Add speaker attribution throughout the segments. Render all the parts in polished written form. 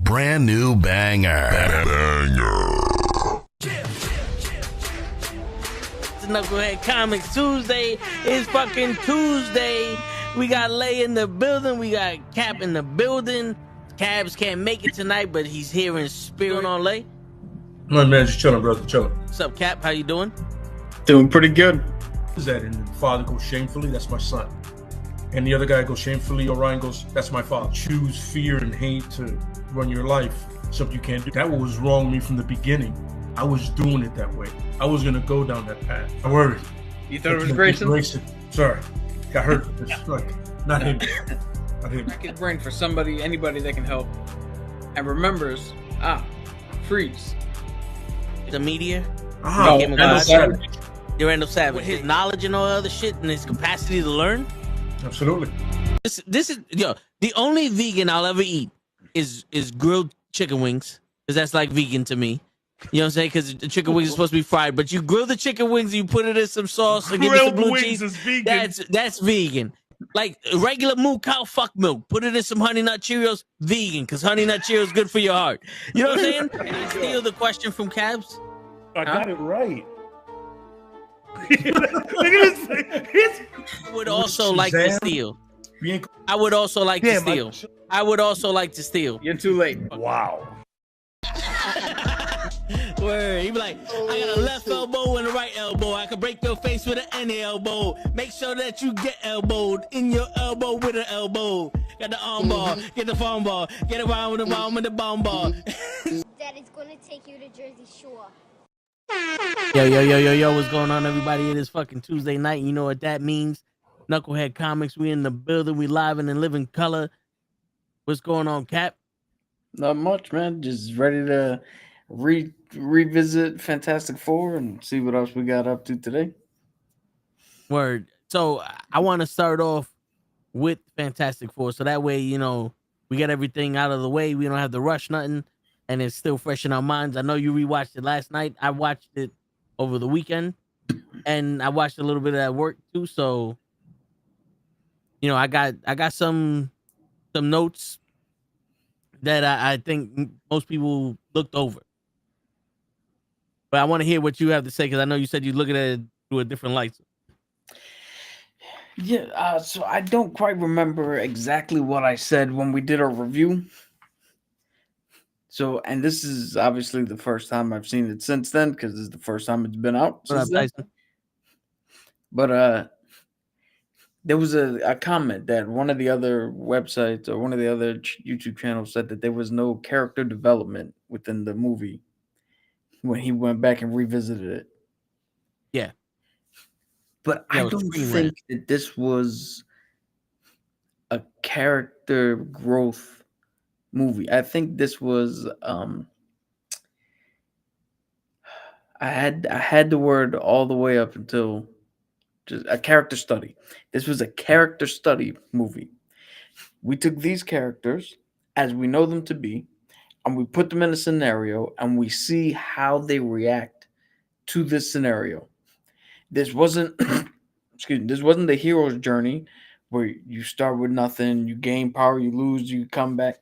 Speaker 1: brand new banger.
Speaker 2: It's NuKKle HeDD Comics Tuesday. It's fucking Tuesday. We got Lay in the building. We got Cap in the building. Cabs can't make it tonight, but he's here in spirit on Lay.
Speaker 3: My man, just chilling, brother, chilling.
Speaker 2: What's up, Cap? How you doing?
Speaker 4: Doing pretty good.
Speaker 3: Is that and the father goes shamefully? That's my son. And the other guy goes shamefully. Orion goes, that's my father. Choose fear and hate to run your life. Something you can't do. That was wrong with me from the beginning. I was doing it that way. I was gonna go down that path. I worried.
Speaker 4: You thought it was Grayson?
Speaker 3: Sorry, got hurt. It's like not him. Not him.
Speaker 4: Crack his brain for somebody, anybody that can help, and remembers. Freeze.
Speaker 2: The media.
Speaker 3: No,
Speaker 2: Randall
Speaker 3: Savage.
Speaker 2: Randall Savage. With his knowledge and all other shit and his capacity to learn.
Speaker 3: Absolutely.
Speaker 2: This is the only vegan I'll ever eat is grilled chicken wings, because that's like vegan to me. You know what I'm saying? Because the chicken wings are supposed to be fried, but you grill the chicken wings, you put it in some sauce and give it some blue cheese.
Speaker 3: Is vegan.
Speaker 2: That's vegan. Like regular moo cow fuck milk, put it in some Honey Nut Cheerios, vegan, because Honey Nut Cheerios good for your heart. You know what I'm saying? Can I steal the question from Cabs?
Speaker 3: I got it right. Look at this.
Speaker 2: I would also like to steal. I would also like to steal. I would also like to steal.
Speaker 4: You're too late.
Speaker 3: Wow.
Speaker 2: Word. He be like, I got a left elbow and a right elbow. I can break your face with an any elbow. Make sure that you get elbowed in your elbow with an elbow. Got the arm ball, get the phone ball, get around with the bomb with the bomb ball.
Speaker 5: Daddy's gonna take you to Jersey Shore.
Speaker 2: Yo, what's going on, everybody? It is fucking Tuesday night. You know what that means. NuKKle HeDD Comics, we in the building. We live and in living color. What's going on, Cap?
Speaker 4: Not much, man. Just ready to revisit Fantastic Four and see what else we got up to today.
Speaker 2: Word. So I want to start off with Fantastic Four, so that way, we get everything out of the way. We don't have to rush nothing, and it's still fresh in our minds. I know you rewatched it last night. I watched it over the weekend, and I watched a little bit at work too. So, I got some notes that I think most people looked over. But I want to hear what you have to say, because I know you said you look at it through a different light.
Speaker 4: Yeah, so I don't quite remember exactly what I said when we did our review. So, and this is obviously the first time I've seen it since then, because this is the first time it's been out. But there was a comment that one of the other websites or one of the other YouTube channels said that there was no character development within the movie when he went back and revisited it.
Speaker 2: Yeah.
Speaker 4: But I don't think that this was a character growth movie. I think this was I had the word all the way up until just a character study. This was a character study movie. We took these characters as we know them to be, and we put them in a scenario, and we see how they react to this scenario. This wasn't this wasn't the hero's journey where you start with nothing, you gain power, you lose, you come back.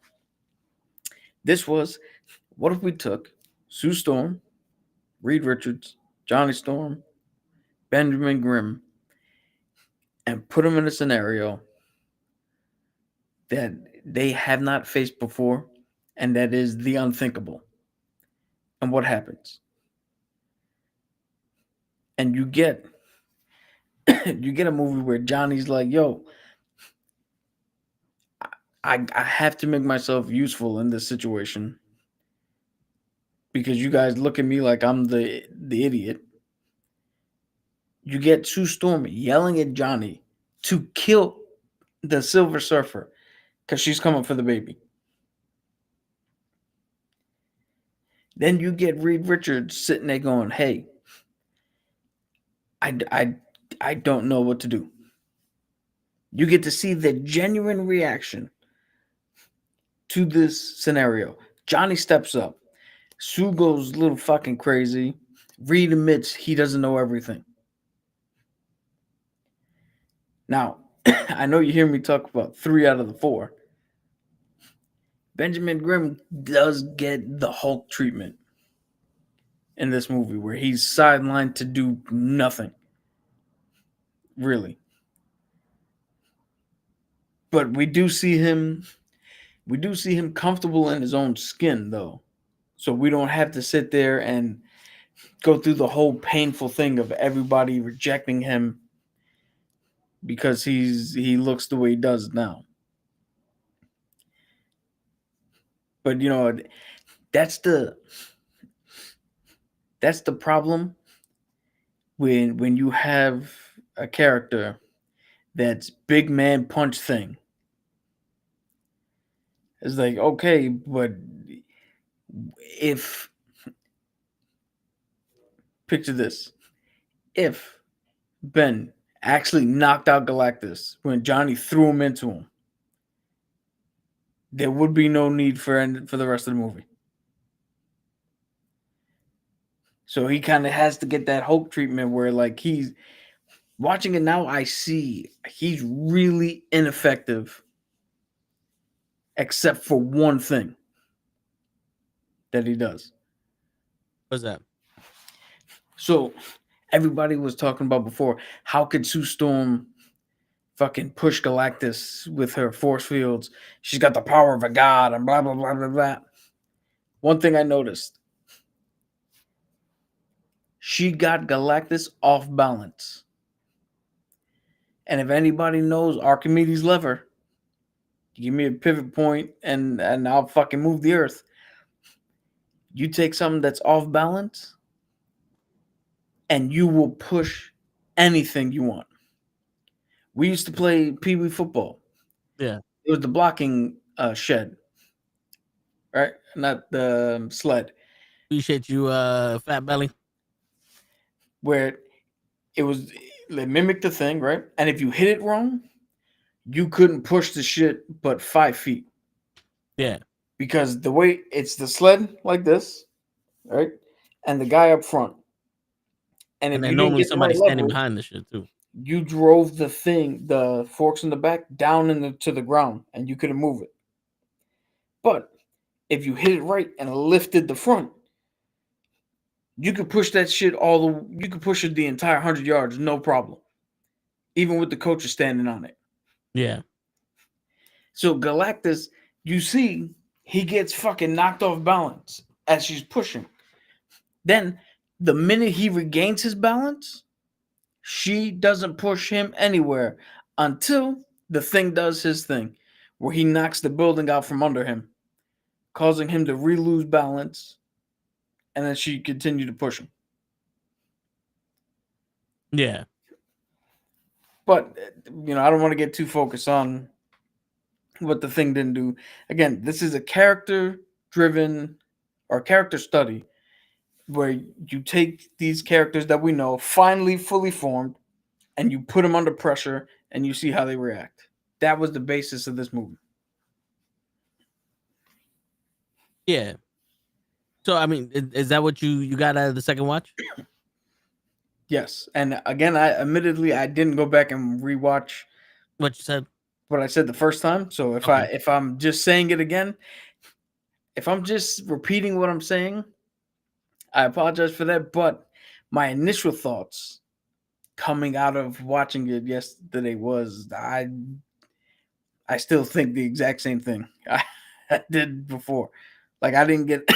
Speaker 4: This was, what if we took Sue Storm, Reed Richards, Johnny Storm, Benjamin Grimm, and put them in a scenario that they have not faced before, and that is the unthinkable. And what happens? And you get a movie where Johnny's like, yo, I have to make myself useful in this situation because you guys look at me like I'm the idiot. You get Sue Storm yelling at Johnny to kill the Silver Surfer because she's coming for the baby. Then you get Reed Richards sitting there going, hey, I don't know what to do. You get to see the genuine reaction to this scenario. Johnny steps up. Sue goes a little fucking crazy. Reed admits he doesn't know everything. Now, I know you hear me talk about 3 out of the 4. Benjamin Grimm does get the Hulk treatment in this movie, where he's sidelined to do nothing, really. But we do see him comfortable in his own skin, though, so we don't have to sit there and go through the whole painful thing of everybody rejecting him because he looks the way he does now. But that's the problem when you have a character that's big man punch thing. It's like, okay, but if picture this, if Ben actually knocked out Galactus when Johnny threw him into him, there would be no need for the rest of the movie. So he kind of has to get that Hulk treatment where, like, he's watching it now. I see he's really ineffective, except for one thing that he does.
Speaker 2: What's that?
Speaker 4: So everybody was talking about before, how could Sue Storm fucking push Galactus with her force fields? She's got the power of a god and blah, blah, blah, blah, blah. One thing I noticed, she got Galactus off balance. And if anybody knows Archimedes' lever, give me a pivot point and I'll fucking move the earth. You take something that's off balance and you will push anything you want. We used to play Pee Wee football.
Speaker 2: Yeah.
Speaker 4: It was the blocking shed, right? Not the sled.
Speaker 2: Appreciate you, Fat Belly.
Speaker 4: Where it mimicked the thing, right? And if you hit it wrong, you couldn't push the shit but 5 feet.
Speaker 2: Yeah.
Speaker 4: Because the way it's the sled like this, right? And the guy up front. And if
Speaker 2: then
Speaker 4: you
Speaker 2: normally
Speaker 4: didn't get
Speaker 2: somebody
Speaker 4: the right
Speaker 2: standing
Speaker 4: level,
Speaker 2: behind the shit too.
Speaker 4: you drove the forks in the back down to the ground and you couldn't move it. But if you hit it right and lifted the front, you could push that shit you could push it the entire 100 yards, no problem. Even with the coaches standing on it.
Speaker 2: Yeah.
Speaker 4: So Galactus, you see, he gets fucking knocked off balance as she's pushing. Then the minute he regains his balance, she doesn't push him anywhere until the thing does his thing, where he knocks the building out from under him, causing him to lose balance, and then she continued to push him.
Speaker 2: Yeah.
Speaker 4: But, I don't want to get too focused on what the thing didn't do. Again, this is a character-driven or character study where you take these characters that we know, finally fully formed, and you put them under pressure and you see how they react. That was the basis of this movie.
Speaker 2: Yeah. So, I mean, is that what you got out of the second watch?
Speaker 4: Yes. And again, I didn't go back and rewatch
Speaker 2: What you said?
Speaker 4: what I said the first time. So if I'm just saying it again, if I'm just repeating what I'm saying, I apologize for that. But my initial thoughts coming out of watching it yesterday was I still think the exact same thing I did before. Like I didn't get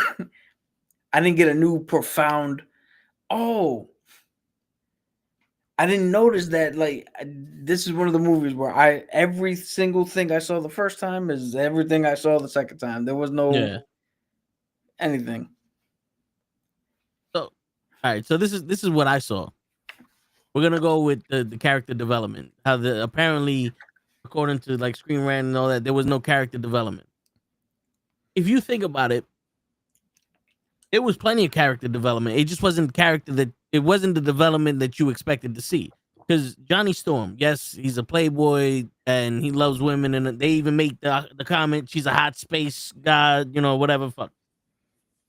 Speaker 4: a new profound. Oh, I didn't notice that. Like this is one of the movies where every single thing I saw the first time is everything I saw the second time. There was no anything.
Speaker 2: So, all right. So this is what I saw. We're gonna go with the character development. How apparently, according to like Screen Rant and all that, there was no character development. If you think about it, it was plenty of character development. It just wasn't it wasn't the development that you expected to see. Because Johnny Storm, yes, he's a playboy and he loves women, and they even make the comment, she's a hot space god, whatever fuck.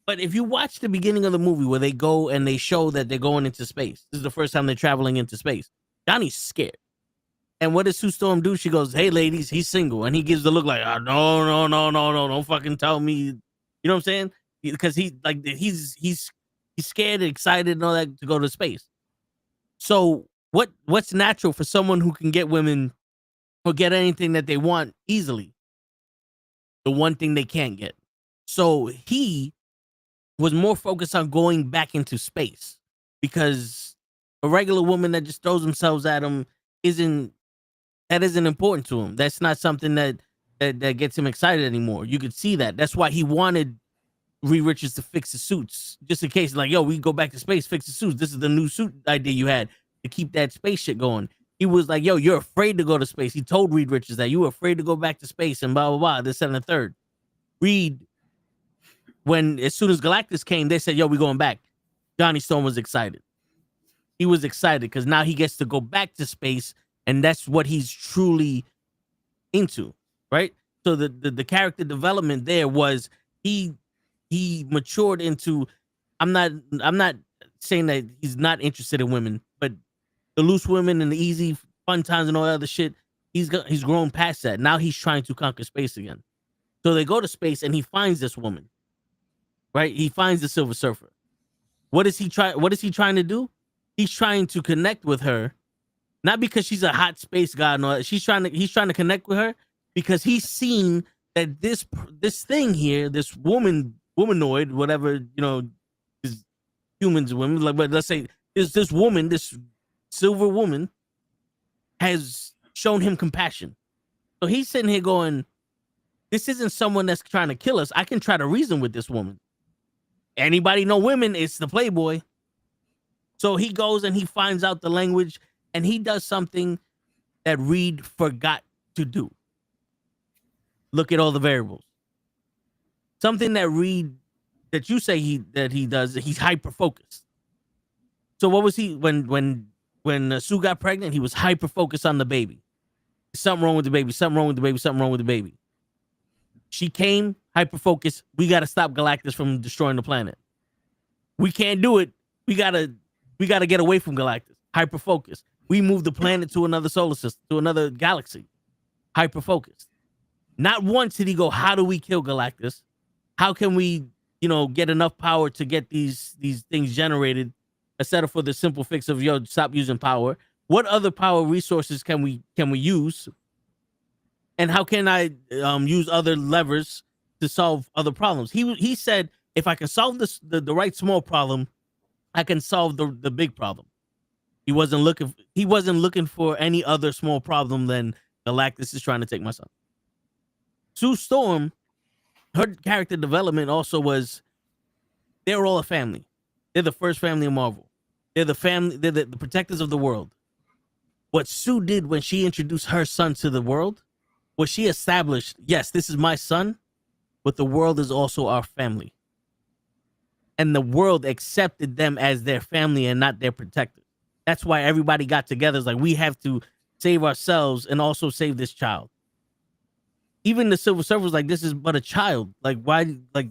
Speaker 2: But if you watch the beginning of the movie where they go and they show that they're going into space, this is the first time they're traveling into space. Johnny's scared. And what does Sue Storm do? She goes, "Hey, ladies, he's single," and he gives the look like, "Oh, no, don't fucking tell me." You know what I'm saying? Because he's scared, excited, and all that to go to space. So what's natural for someone who can get women or get anything that they want easily? The one thing they can't get. So he was more focused on going back into space because a regular woman that just throws themselves at him isn't important to him. That's not something that gets him excited anymore. You could see that. That's why he wanted Reed Richards to fix the suits, just in case, like, yo, we go back to space, fix the suits. This is the new suit idea you had to keep that space shit going. He was like, yo, you're afraid to go to space. He told Reed Richards that you were afraid to go back to space and blah, blah, blah, this and the third. Reed, as soon as Galactus came, they said, yo, we going back. Johnny Storm was excited. He was excited because now he gets to go back to space, and that's what he's truly into, right? So the character development there was he matured into, I'm not saying that he's not interested in women, but the loose women and the easy fun times and all that other shit, he's grown past that. Now he's trying to conquer space again. So they go to space and he finds this woman, right? He finds the Silver Surfer. What is he trying to do? He's trying to connect with her, not because she's a hot space god and all that. He's trying to connect with her because he's seen that this thing here, this womanoid, whatever, you know, is humans, women, like, but let's say this woman, this silver woman, has shown him compassion. So he's sitting here going, this isn't someone that's trying to kill us. I can try to reason with this woman. Anybody know women? It's the Playboy. So he goes and he finds out the language, and he does something that Reed forgot to do. Look at all the variables. Something that Reed, that you say he does, he's hyper focused. So what was he when Sue got pregnant? He was hyper focused on the baby. Something wrong with the baby. Something wrong with the baby. Something wrong with the baby. She came hyper focused. We got to stop Galactus from destroying the planet. We can't do it. We gotta get away from Galactus. Hyper focused. We moved the planet to another solar system, to another galaxy. Hyper focused. Not once did he go, how do we kill Galactus? How can we, get enough power to get these things generated, instead for the simple fix of, stop using power? What other power resources can we use? And how can I use other levers to solve other problems? He said, if I can solve the right small problem, I can solve the big problem. He wasn't looking for any other small problem than Galactus is trying to take my son. Sue Storm, her character development also was, they're all a family. They're the first family of Marvel. They're the family. They're the protectors of the world. What Sue did when she introduced her son to the world was she established, yes, this is my son, but the world is also our family. And the world accepted them as their family and not their protectors. That's why everybody got together. It's like, we have to save ourselves and also save this child. Even the Silver Surfer was like, this is but a child. Like, why? Like,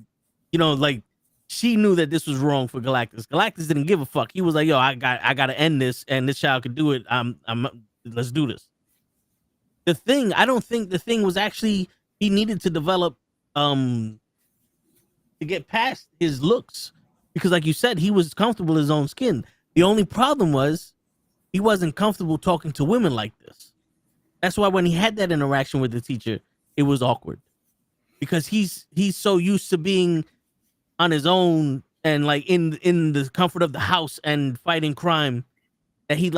Speaker 2: she knew that this was wrong for Galactus. Galactus didn't give a fuck. He was like, yo, I got to end this, and this child could do it. Let's do this. I don't think the thing was actually, he needed to develop to get past his looks, because like you said, he was comfortable in his own skin. The only problem was he wasn't comfortable talking to women like this. That's why when he had that interaction with the teacher, it was awkward, because he's so used to being on his own and like in the comfort of the house and fighting crime, that he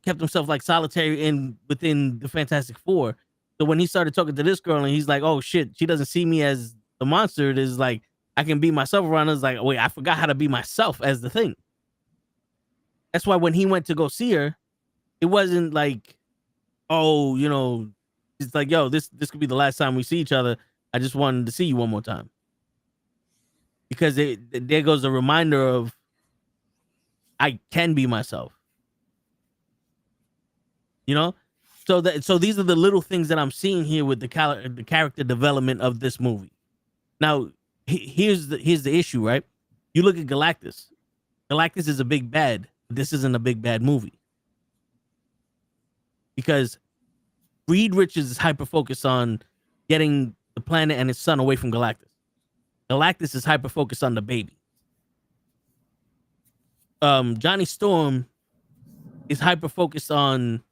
Speaker 2: kept himself like solitary within the Fantastic Four. So when he started talking to this girl and he's like, oh shit, she doesn't see me as the monster. It is like, I can be myself around. It's like, wait, I forgot how to be myself as the Thing. That's why when he went to go see her, it wasn't like, oh, it's like, yo, this could be the last time we see each other. I just wanted to see you one more time. Because there goes a reminder of, I can be myself. So these are the little things that I'm seeing here with the character development of this movie. Now, here's the issue, right? You look at Galactus. Galactus is a big bad. This isn't a big bad movie. Because Reed Richards is hyper focused on getting the planet and his son away from Galactus. Galactus is hyper focused on the baby. Johnny Storm is hyper focused on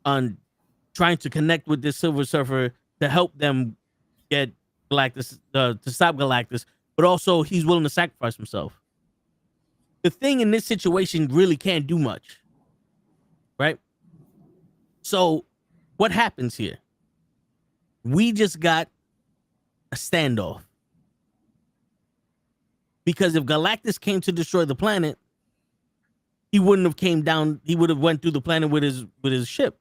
Speaker 2: trying to connect with this Silver Surfer to help them get Galactus to stop Galactus, but also he's willing to sacrifice himself. The Thing in this situation really can't do much, right? So what happens here? We just got a standoff. Because if Galactus came to destroy the planet, he wouldn't have came down. He would have went through the planet with his ship.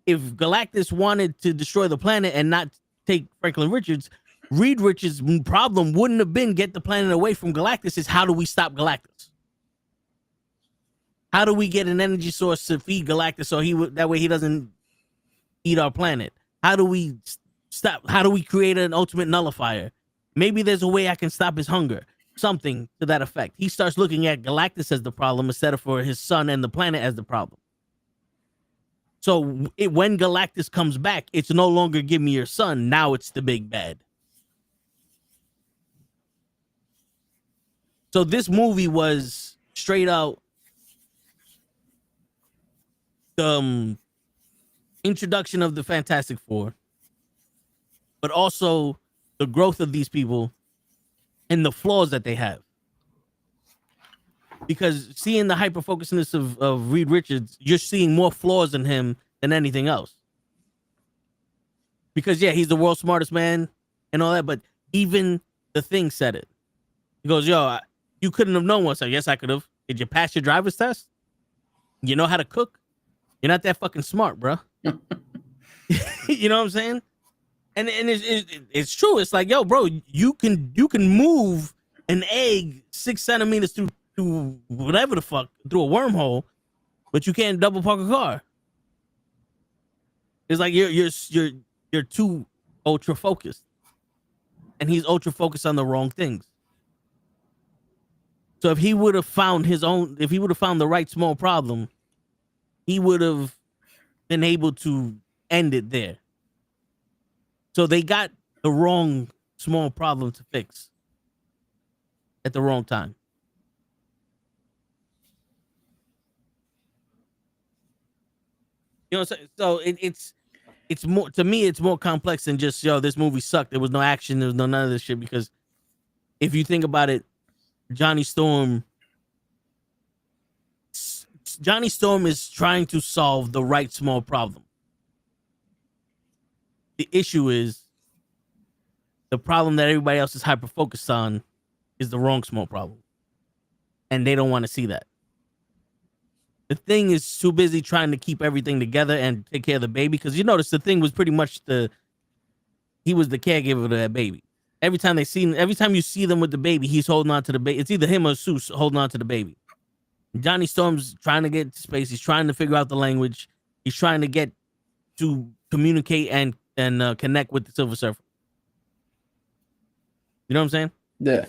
Speaker 2: If Galactus wanted to destroy the planet and not take Franklin Richards, Reed Richards' problem wouldn't have been get the planet away from Galactus. It's how do we stop Galactus? How do we get an energy source to feed Galactus so that way he doesn't eat our planet? How do we stop? How do we create an ultimate nullifier? Maybe there's a way I can stop his hunger. Something to that effect. He starts looking at Galactus as the problem instead of for his son and the planet as the problem. So when Galactus comes back, it's no longer give me your son. Now it's the big bad. So this movie was straight out the introduction of the Fantastic Four, but also the growth of these people and the flaws that they have. Because seeing the hyper-focusedness of Reed Richards, you're seeing more flaws in him than anything else. Because, yeah, he's the world's smartest man and all that, but even the Thing said it. He goes, yo, you couldn't have known once. I guess I could have. Did you pass your driver's test? You know how to cook? You're not that fucking smart, bro. You know what I'm saying? And it's true. It's like, yo, bro, you can move an egg 6 centimeters through whatever the fuck, through a wormhole, but you can't double park a car. It's like you're too ultra focused, and he's ultra focused on the wrong things. So if he would have found the right small problem, he would have been able to end it there. So they got the wrong small problem to fix at the wrong time. You know, so it's more, to me, it's more complex than just, yo, this movie sucked. There was no action. There was none of this shit. Because if you think about it, Johnny Storm is trying to solve the right small problem. The issue is the problem that everybody else is hyper focused on is the wrong small problem. And they don't want to see that. The Thing is too busy trying to keep everything together and take care of the baby. Because you notice the Thing was pretty much he was the caregiver to that baby. Every time you see them with the baby, he's holding on to the baby. It's either him or Seuss holding on to the baby. Johnny Storm's trying to get to space. He's trying to figure out the language. He's trying to get to communicate and connect with the Silver Surfer. You know what I'm saying?
Speaker 4: Yeah.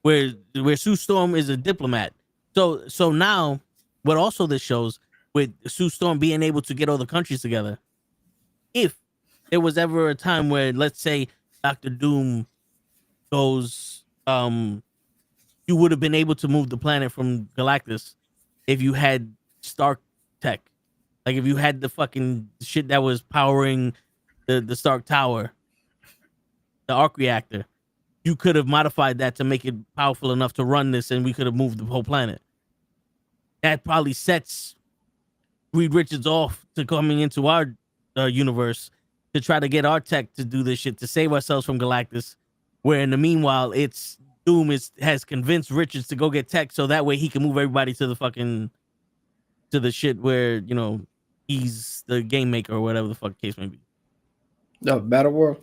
Speaker 2: Where Sue Storm is a diplomat. So now, what also this shows with Sue Storm being able to get all the countries together, if there was ever a time where, let's say, Dr. Doom goes, you would have been able to move the planet from Galactus if you had Stark tech. Like if you had the fucking shit that was powering the Stark Tower, the arc reactor, you could have modified that to make it powerful enough to run this, and we could have moved the whole planet. That probably sets Reed Richards off to coming into our universe to try to get our tech to do this shit, to save ourselves from Galactus, where in the meanwhile, it's Doom has convinced Richards to go get tech so that way he can move everybody to the shit where, you know, he's the game maker or whatever the fuck case may be.
Speaker 4: No, Battle World.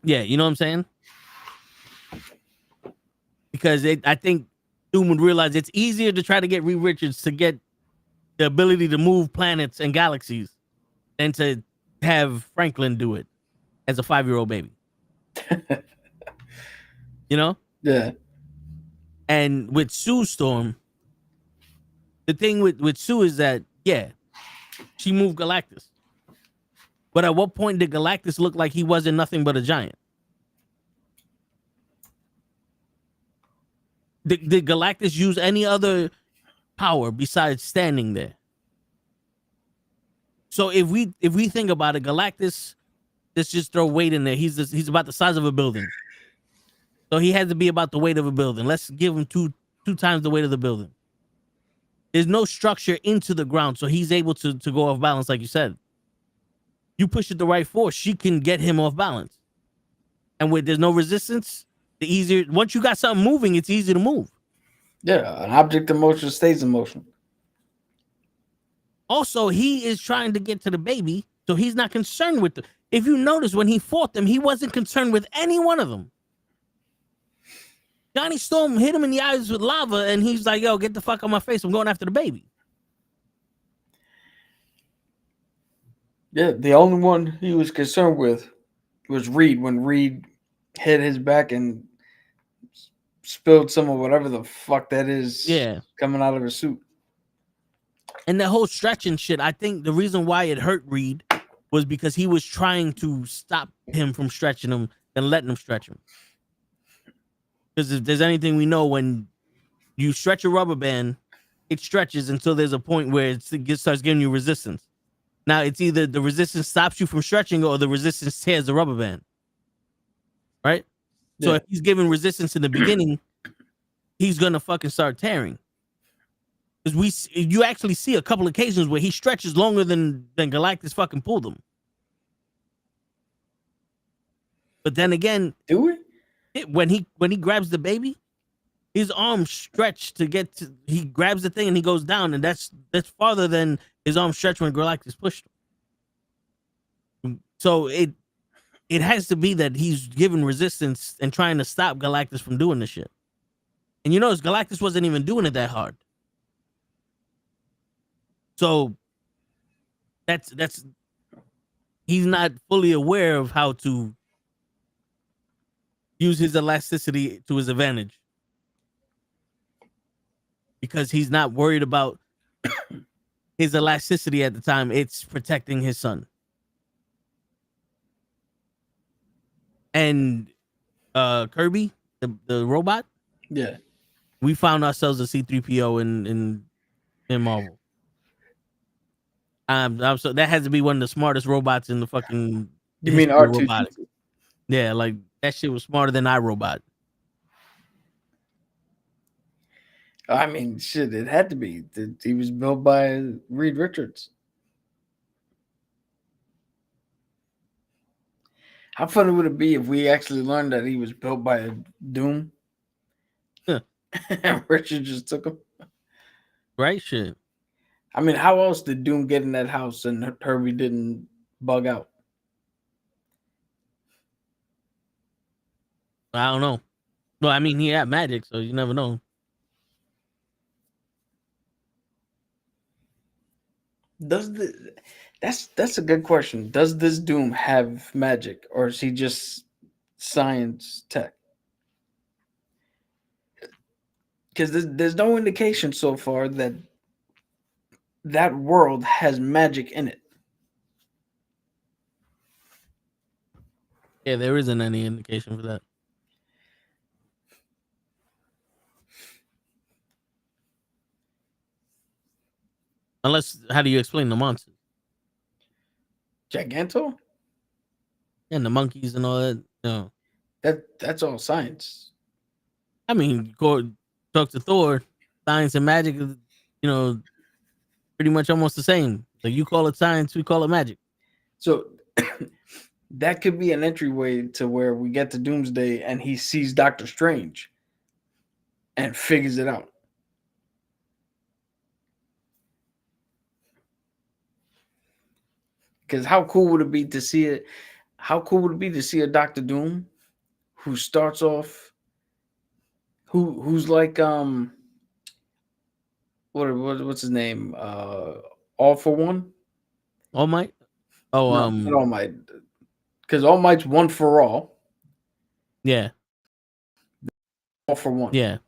Speaker 2: Yeah, you know what I'm saying? Because I think Doom would realize it's easier to try to get Reed Richards to get the ability to move planets and galaxies than to have Franklin do it as a 5-year-old baby. You know?
Speaker 4: Yeah.
Speaker 2: And with Sue Storm, the thing with Sue is that, yeah, she moved Galactus. But at what point did Galactus look like he wasn't nothing but a giant? Did Galactus use any other power besides standing there? So if we think about it, Galactus, let's just throw weight in there. He's about the size of a building. So he had to be about the weight of a building. Let's give him two times the weight of the building. There's no structure into the ground, so he's able to go off balance, like you said. You push it the right force, she can get him off balance. And where there's no resistance, the easier. Once you got something moving, it's easy to move.
Speaker 4: Yeah, an object in motion stays in motion.
Speaker 2: Also, he is trying to get to the baby, so he's not concerned with if you notice, when he fought them, he wasn't concerned with any one of them. Johnny Storm hit him in the eyes with lava, and he's like, yo, get the fuck out of my face. I'm going after the baby.
Speaker 4: Yeah, the only one he was concerned with was Reed, when Reed hit his back and spilled some of whatever the fuck that is coming out of his suit.
Speaker 2: And the whole stretching shit, I think the reason why it hurt Reed was because he was trying to stop him from stretching him and letting him stretch him. Because if there's anything we know, when you stretch a rubber band, it stretches until there's a point where it starts giving you resistance. Now, it's either the resistance stops you from stretching or the resistance tears the rubber band. Right? Yeah. So if he's giving resistance in the beginning, he's going to fucking start tearing. Because you actually see a couple occasions where he stretches longer than Galactus fucking pulled him. But then again,
Speaker 4: do we?
Speaker 2: When he grabs the baby, his arm stretched to get to. He grabs the thing and he goes down, and that's farther than his arm stretched when Galactus pushed him. So it has to be that he's giving resistance and trying to stop Galactus from doing this shit. And you notice Galactus wasn't even doing it that hard. So that's he's not fully aware of how to use his elasticity to his advantage, because he's not worried about his elasticity at the time. It's protecting his son. And Kirby, the robot,
Speaker 4: yeah,
Speaker 2: we found ourselves a C-3PO in Marvel. So that has to be one of the smartest robots in the fucking.
Speaker 4: You mean R2?
Speaker 2: Yeah, like that shit was smarter than iRobot.
Speaker 4: I mean, shit, it had to be. He was built by Reed Richards. How funny would it be if we actually learned that he was built by a Doom?
Speaker 2: Yeah.
Speaker 4: And Richard just took him?
Speaker 2: Right, shit.
Speaker 4: I mean, how else did Doom get in that house and Herbie didn't bug out?
Speaker 2: I don't know. Well, I mean, he had magic, so you never know.
Speaker 4: That's a good question. Does this Doom have magic, or is he just science tech? Because there's no indication so far that world has magic in it.
Speaker 2: Yeah, there isn't any indication for that. Unless, how do you explain the monsters?
Speaker 4: Giganto?
Speaker 2: And the monkeys and all that. No.
Speaker 4: That's all science.
Speaker 2: I mean, talk to Thor, science and magic is, pretty much almost the same. So you call it science, we call it magic.
Speaker 4: So that could be an entryway to where we get to Doomsday and he sees Doctor Strange and figures it out. Because how cool would it be to see it? How cool would it be to see a Doctor Doom who starts off, who's like what's his name? All for One?
Speaker 2: All Might? Oh,
Speaker 4: no, not All Might. Because All Might's one for all.
Speaker 2: Yeah.
Speaker 4: All for One.
Speaker 2: Yeah.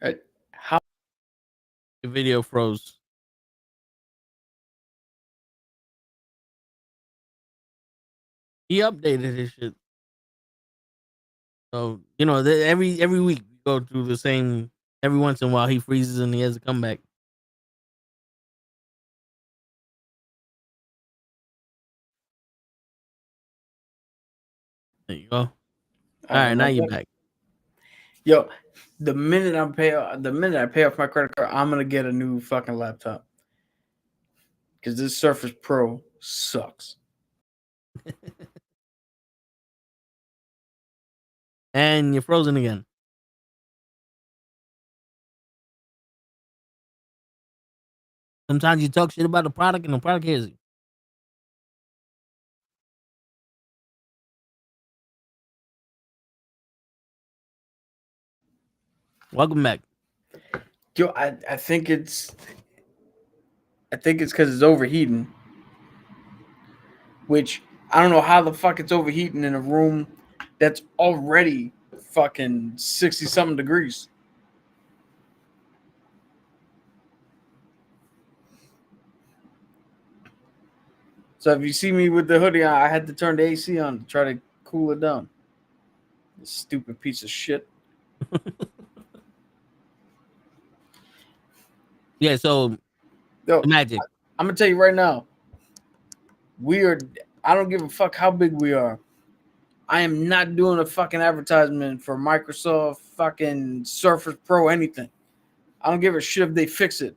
Speaker 4: Right. How
Speaker 2: the video froze. He updated his shit. So you know, every week we go through the same. Every once in a while, he freezes and he has a comeback. There you go. All right, now you're back.
Speaker 4: Yo, the minute I pay off my credit card, I'm gonna get a new fucking laptop because this Surface Pro sucks.
Speaker 2: And you're frozen again. Sometimes you talk shit about the product and the product hears you. Welcome back.
Speaker 4: Yo, I think it's because it's overheating. Which I don't know how the fuck it's overheating in a room that's already fucking 60-something degrees. So if you see me with the hoodie on, I had to turn the AC on to try to cool it down. This stupid piece of shit.
Speaker 2: Yeah, so
Speaker 4: Yo,
Speaker 2: magic.
Speaker 4: I'm gonna tell you right now. I don't give a fuck how big we are. I am not doing a fucking advertisement for Microsoft, fucking Surface Pro, anything. I don't give a shit if they fix it.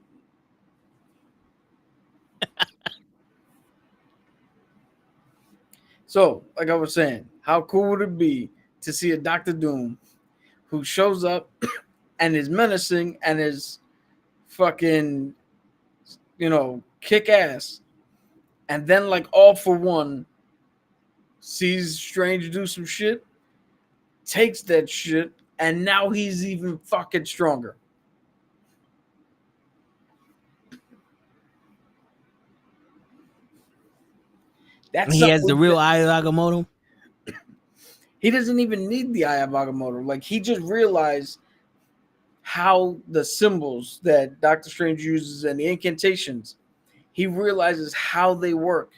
Speaker 4: So, like I was saying, how cool would it be to see a Doctor Doom who shows up and is menacing and is fucking, kick ass, and then like all for one sees Strange do some shit, takes that shit, and now he's even fucking stronger.
Speaker 2: That's he has the real Eye of Agamotto.
Speaker 4: He doesn't even need the Eye of Agamotto. Like, he just realized how the symbols that Doctor Strange uses and the incantations, he realizes how they work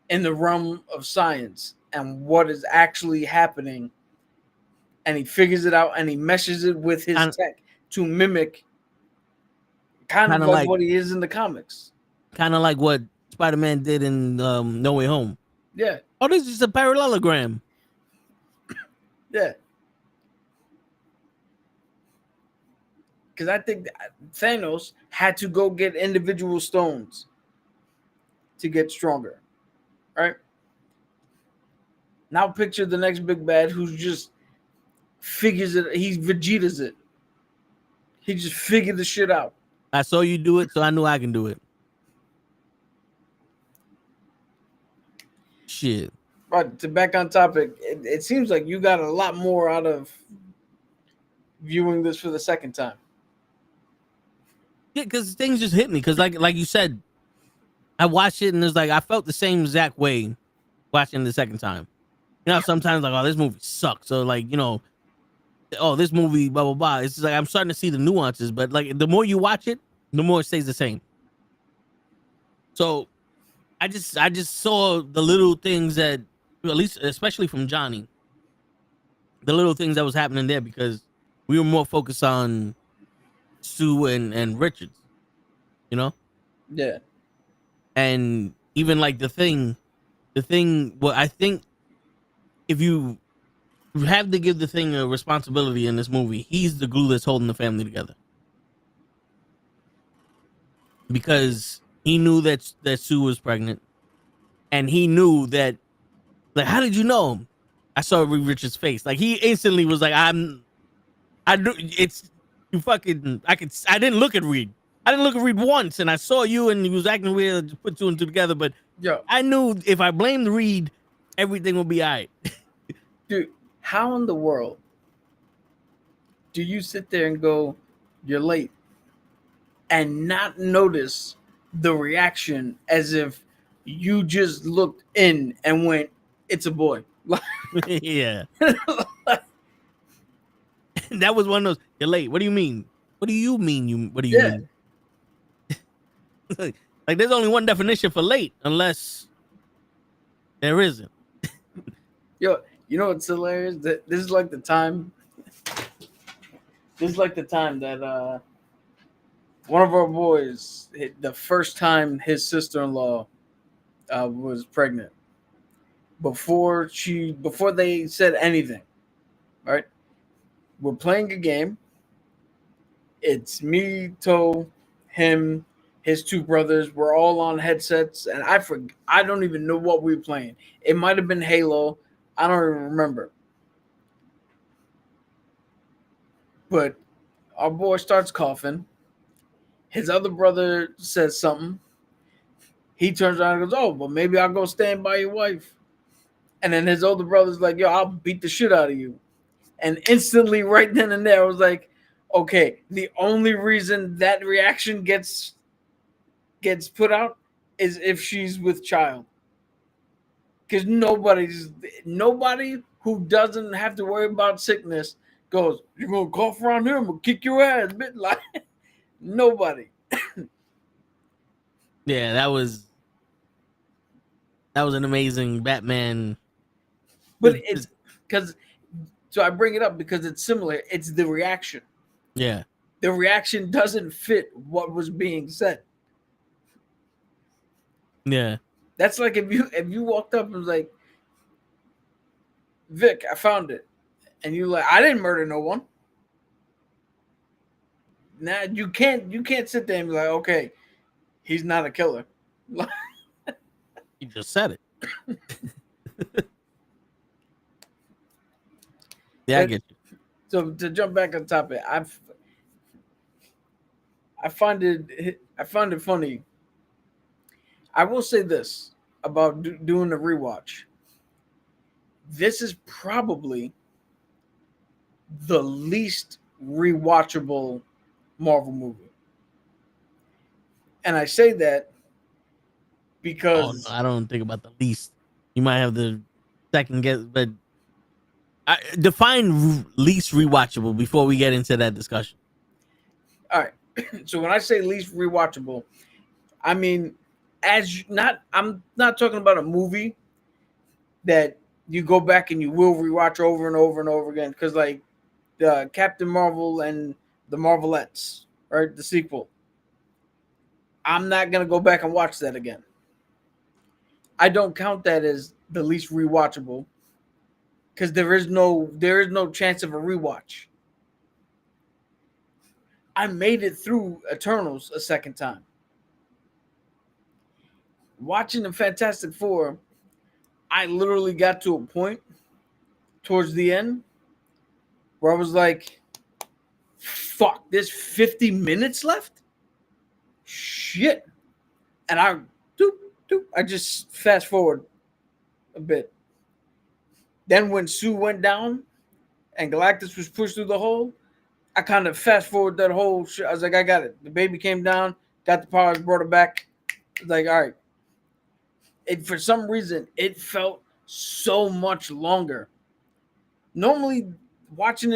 Speaker 4: in the realm of science and what is actually happening. And he figures it out and he meshes it with his tech to mimic kind of like what he is in the comics.
Speaker 2: Kind of like what Spider-Man did in No Way Home.
Speaker 4: Yeah.
Speaker 2: Oh, this is a parallelogram.
Speaker 4: Yeah. Because I think Thanos had to go get individual stones to get stronger. Right? Now picture the next big bad who's just figures it. He Vegeta's it. He just figured the shit out.
Speaker 2: I saw you do it, so I knew I can do it. Shit.
Speaker 4: But to back on topic, it seems like you got a lot more out of viewing this for the second time.
Speaker 2: Yeah, because things just hit me. Because like you said, I watched it and it's like I felt the same exact way watching the second time. You know, sometimes like, oh, this movie sucks. So like, oh, this movie, blah blah blah. It's just like I'm starting to see the nuances, but like the more you watch it, the more it stays the same. So I just saw the little things that, at least especially from Johnny, the little things that was happening there, because we were more focused on Sue and Richards,
Speaker 4: Yeah.
Speaker 2: And even like the thing, well, I think if you have to give the Thing a responsibility in this movie, he's the glue that's holding the family together. Because he knew that Sue was pregnant, and he knew that, like, how did you know? I saw Reed Richards' face. Like, he instantly was like, I didn't look at Reed. I didn't look at Reed once, and I saw you, and he was acting weird, to put two and two together. But I knew if I blamed Reed, everything would be all right.
Speaker 4: Dude, how in the world do you sit there and go, you're late, and not notice the reaction as if you just looked in and went, it's a boy?
Speaker 2: Yeah. That was one of those, you're late. What do you mean? What do you mean? What do you mean? Like, there's only one definition for late, unless there isn't.
Speaker 4: Yo, you know what's hilarious? This is like the time. This is like the time that one of our boys, the first time his sister-in-law was pregnant, before they said anything, right? We're playing a game. It's me, Toe, him, his two brothers. We're all on headsets, and I don't even know what we were playing. It might have been Halo. I don't even remember. But our boy starts coughing. His other brother says something. He turns around and goes, "Oh, well, maybe I'll go stand by your wife." And then his older brother's like, "Yo, I'll beat the shit out of you." And instantly, right then and there, I was like, okay, the only reason that reaction gets put out is if she's with child. Because nobody who doesn't have to worry about sickness goes, "You're gonna cough around here, I'm gonna kick your ass," bitch. Like nobody.
Speaker 2: Yeah, that was an amazing Batman.
Speaker 4: But it's because so I bring it up because it's similar. It's the reaction.
Speaker 2: Yeah.
Speaker 4: The reaction doesn't fit what was being said.
Speaker 2: Yeah.
Speaker 4: That's like if you walked up and was like, "Vic, I found it," and you like, "I didn't murder no one." Now you can't sit there and be like, "Okay, he's not a killer."
Speaker 2: You just said it. Yeah, I get you.
Speaker 4: So to jump back on topic, I find it funny. I will say this about doing the rewatch. This is probably the least rewatchable Marvel movie. And I say that because
Speaker 2: I don't think about the least. You might have the second guess, but define least rewatchable before we get into that discussion.
Speaker 4: All right. So when I say least rewatchable, I mean I'm not talking about a movie that you go back and you will rewatch over and over and over again, because like the Captain Marvel and the Marvelettes, right? The sequel. I'm not gonna go back and watch that again. I don't count that as the least rewatchable because there is no chance of a rewatch. I made it through Eternals a second time. Watching the Fantastic Four, I literally got to a point towards the end where I was like, fuck, there's 50 minutes left? Shit. And I just fast forward a bit. Then when Sue went down and Galactus was pushed through the hole, I kind of fast forward that whole shit. I was like, I got it. The baby came down, got the powers, brought it back. I was like, all right. For some reason, it felt so much longer. Normally, watching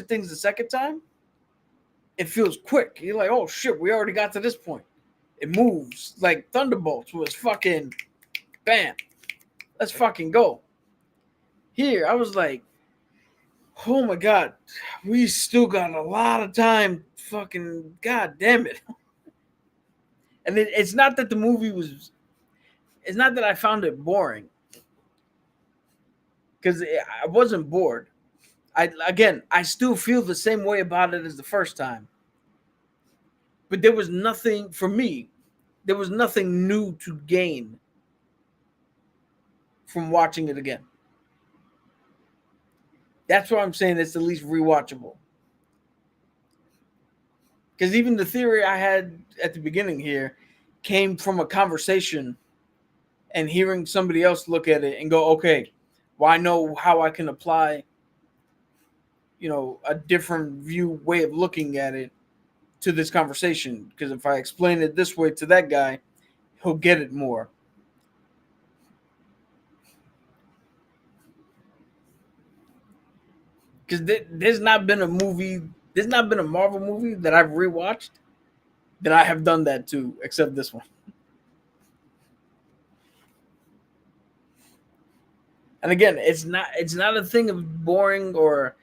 Speaker 4: things the second time, it feels quick. You're like, oh shit, we already got to this point. It moves like Thunderbolts was fucking bam. Let's fucking go. Here, I was like, oh my God, we still got a lot of time. Fucking God damn it. And it's not that the movie was, it's not that I found it boring. Because I wasn't bored. I still feel the same way about it as the first time. But there was nothing, for me, there was nothing new to gain from watching it again. That's why I'm saying it's the least rewatchable. Because even the theory I had at the beginning here came from a conversation and hearing somebody else look at it and go, okay, well, I know how I can apply, a different way of looking at it to this conversation. Because if I explain it this way to that guy, he'll get it more. Because there's not been a Marvel movie that I've rewatched that I have done that to, except this one. And again, it's not a thing of boring or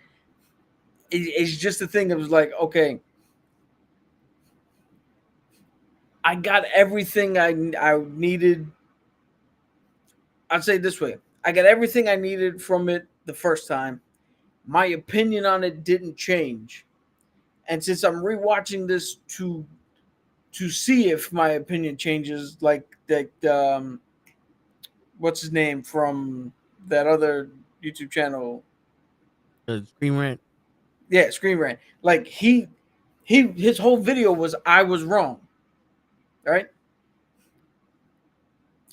Speaker 4: it's just a thing of like, okay, I got everything I needed. I'd say it this way. I got everything I needed from it the first time. My opinion on it didn't change. And since I'm rewatching this to see if my opinion changes, like that, what's his name from that other YouTube channel?
Speaker 2: Screen Rant.
Speaker 4: Yeah, Screen Rant. Like his whole video was I was wrong, right?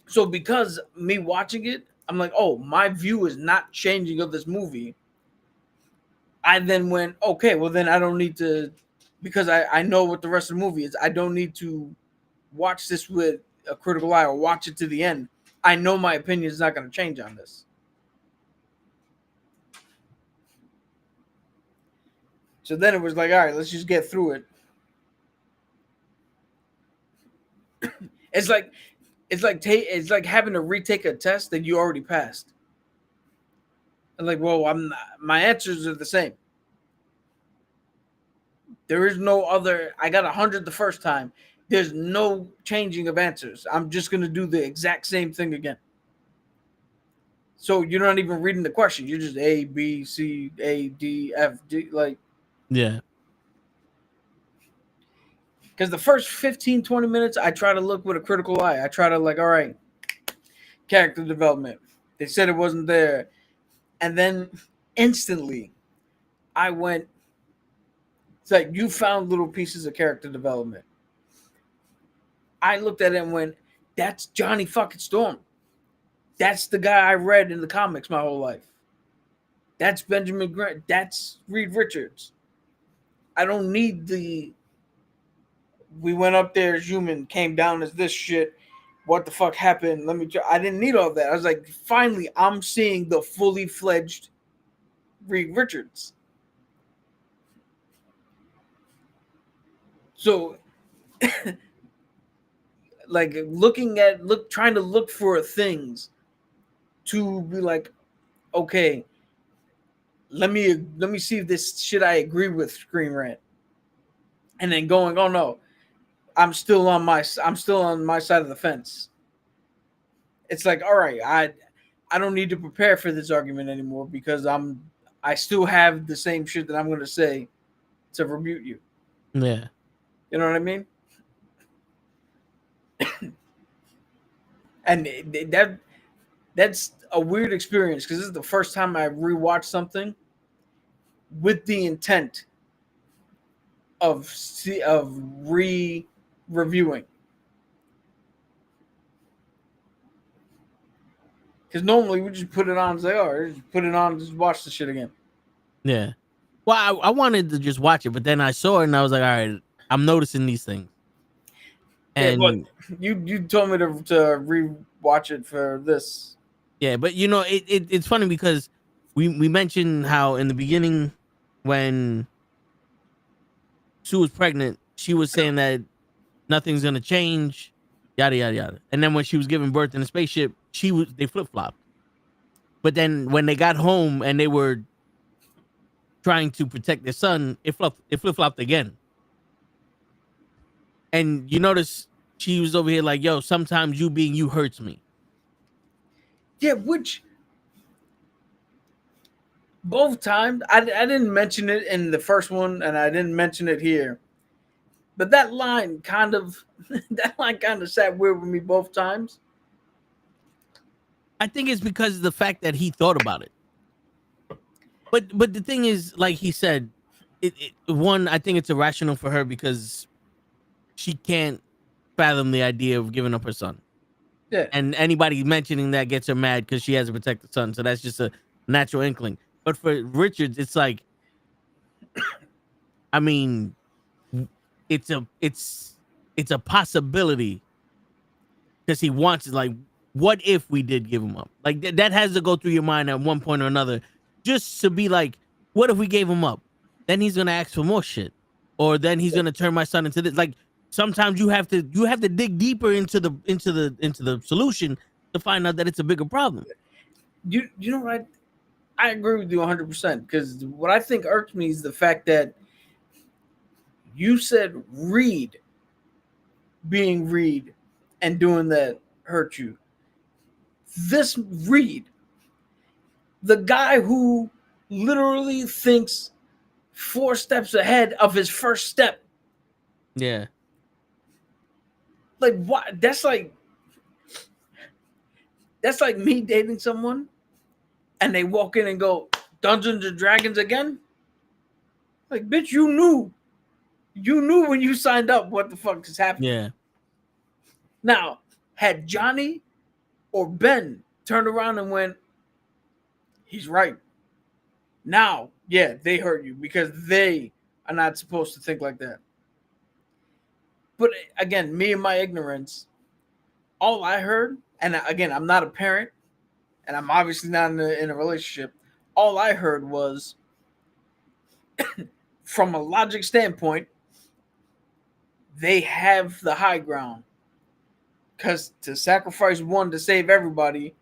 Speaker 4: So because me watching it, I'm like, oh, my view is not changing of this movie. I then went, okay, well then I don't need to, because I know what the rest of the movie is. I don't need to watch this with a critical eye or watch it to the end. I know my opinion is not going to change on this. So then it was like, all right, let's just get through it. It's like having to retake a test that you already passed. And like, well, my answers are the same. There is no other. I got 100 the first time. There's no changing of answers. I'm just gonna do the exact same thing again. So you're not even reading the question. You're just A, B, C, A, D, F, D. Like,
Speaker 2: yeah.
Speaker 4: Because the first 15, 20 minutes, I try to look with a critical eye. I try to like, all right, character development. They said it wasn't there. And then instantly, I went, it's like you found little pieces of character development. I looked at it and went, that's Johnny fucking Storm. That's the guy I read in the comics my whole life. That's Benjamin Grant. That's Reed Richards. I don't need we went up there as human, came down as this shit. What the fuck happened? I didn't need all that. I was like, finally, I'm seeing the fully fledged Reed Richards. So, like trying to look for things to be like, okay, let me see if this shit I agree with Screen Rant. And then going, oh no, I'm still on my side of the fence. It's like, all right, I don't need to prepare for this argument anymore because I still have the same shit that I'm going to say to rebuke you.
Speaker 2: Yeah.
Speaker 4: You know what I mean? And that's a weird experience because this is the first time I rewatched something with the intent of re-reviewing. Because normally we just put it on and say, oh, just put it on, just watch the shit again.
Speaker 2: Yeah. Well, I wanted to just watch it, but then I saw it and I was like, all right, I'm noticing these things. And
Speaker 4: yeah, but you told me to re-watch it for this.
Speaker 2: Yeah, but you know, it's funny because we mentioned how in the beginning when Sue was pregnant, she was saying that nothing's gonna change, yada yada yada. And then when she was giving birth in the spaceship, they flip-flopped. But then when they got home and they were trying to protect their son, it flip-flopped again. And you notice she was over here like, yo, sometimes you being you hurts me.
Speaker 4: Yeah, which both times I didn't mention it in the first one and I didn't mention it here. But that line kind of sat weird with me both times.
Speaker 2: I think it's because of the fact that he thought about it. But the thing is, like he said, one, I think it's irrational for her because she can't fathom the idea of giving up her son.
Speaker 4: Yeah.
Speaker 2: And anybody mentioning that gets her mad because she has to protect the son. So that's just a natural inkling. But for Richards, it's like, I mean, it's a possibility because he wants it. Like, what if we did give him up? Like that has to go through your mind at one point or another, just to be like, what if we gave him up? Then he's gonna ask for more shit, or then he's gonna turn my son into this. Like sometimes you have to dig deeper into the solution to find out that it's a bigger problem.
Speaker 4: you know what? I agree with you 100% because what I think irks me is the fact that you said Reed being Reed and doing that hurt you. This Reed, the guy who literally thinks 4 steps ahead of his first step.
Speaker 2: Yeah.
Speaker 4: Like what? That's like me dating someone and they walk in and go, Dungeons and Dragons again? Like, bitch, you knew when you signed up what the fuck is happening.
Speaker 2: Yeah.
Speaker 4: Now, had Johnny or Ben turned around and went, he's right. Now, yeah, they hurt you because they are not supposed to think like that. But again, me and my ignorance, all I heard, and again, I'm not a parent, and I'm obviously not in a relationship. All I heard was, from a logic standpoint, they have the high ground. Because to sacrifice one to save everybody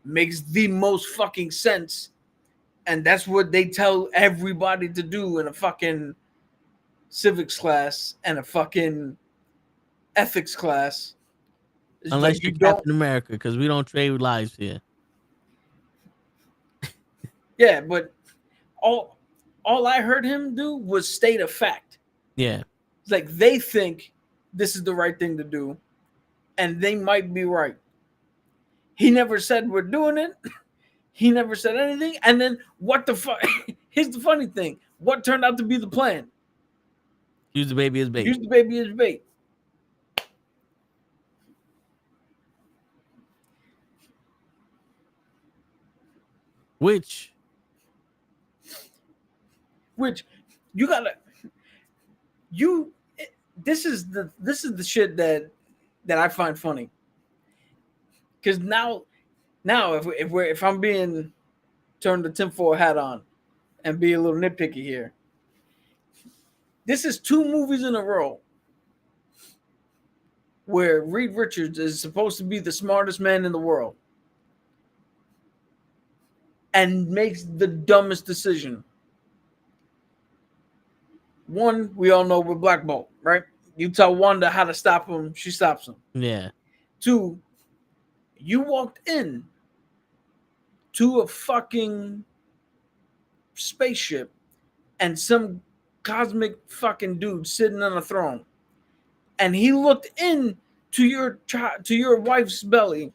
Speaker 4: makes the most fucking sense. And that's what they tell everybody to do in a fucking civics class and a fucking ethics class. It's
Speaker 2: Unless
Speaker 4: like
Speaker 2: you're Captain America, because we don't trade lives here.
Speaker 4: Yeah, but all I heard him do was state a fact.
Speaker 2: Yeah.
Speaker 4: It's like they think this is the right thing to do, and they might be right. He never said we're doing it. He never said anything. And then what the fuck? Here's the funny thing. What turned out to be the plan?
Speaker 2: Use the baby as bait.
Speaker 4: Use the baby as bait.
Speaker 2: Which
Speaker 4: you gotta this is the shit that I find funny. Because now if I'm being turned the tinfoil hat on and be a little nitpicky here, this is 2 movies in a row where Reed Richards is supposed to be the smartest man in the world and makes the dumbest decision. One, we all know with Black Bolt, right? You tell Wanda how to stop him, she stops him.
Speaker 2: Yeah.
Speaker 4: 2, you walked in to a fucking spaceship and some cosmic fucking dude sitting on a throne, and he looked in to your wife's belly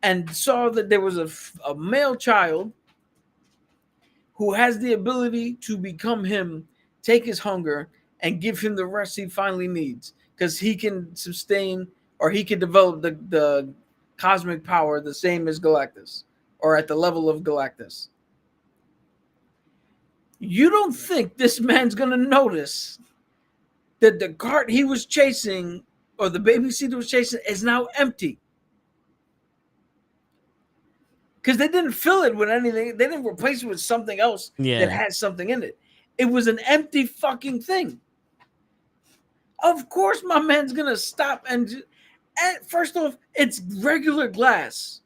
Speaker 4: and saw that there was a male child who has the ability to become him, take his hunger, and give him the rest he finally needs, because he can sustain or he can develop the cosmic power the same as Galactus, or at the level of Galactus. You don't think this man's gonna notice that the cart he was chasing or the babysitter was chasing is now empty? Because they didn't fill it with anything. They didn't replace it with something else that had something in it. It was an empty fucking thing. Of course my man's gonna stop and first off, it's regular glass.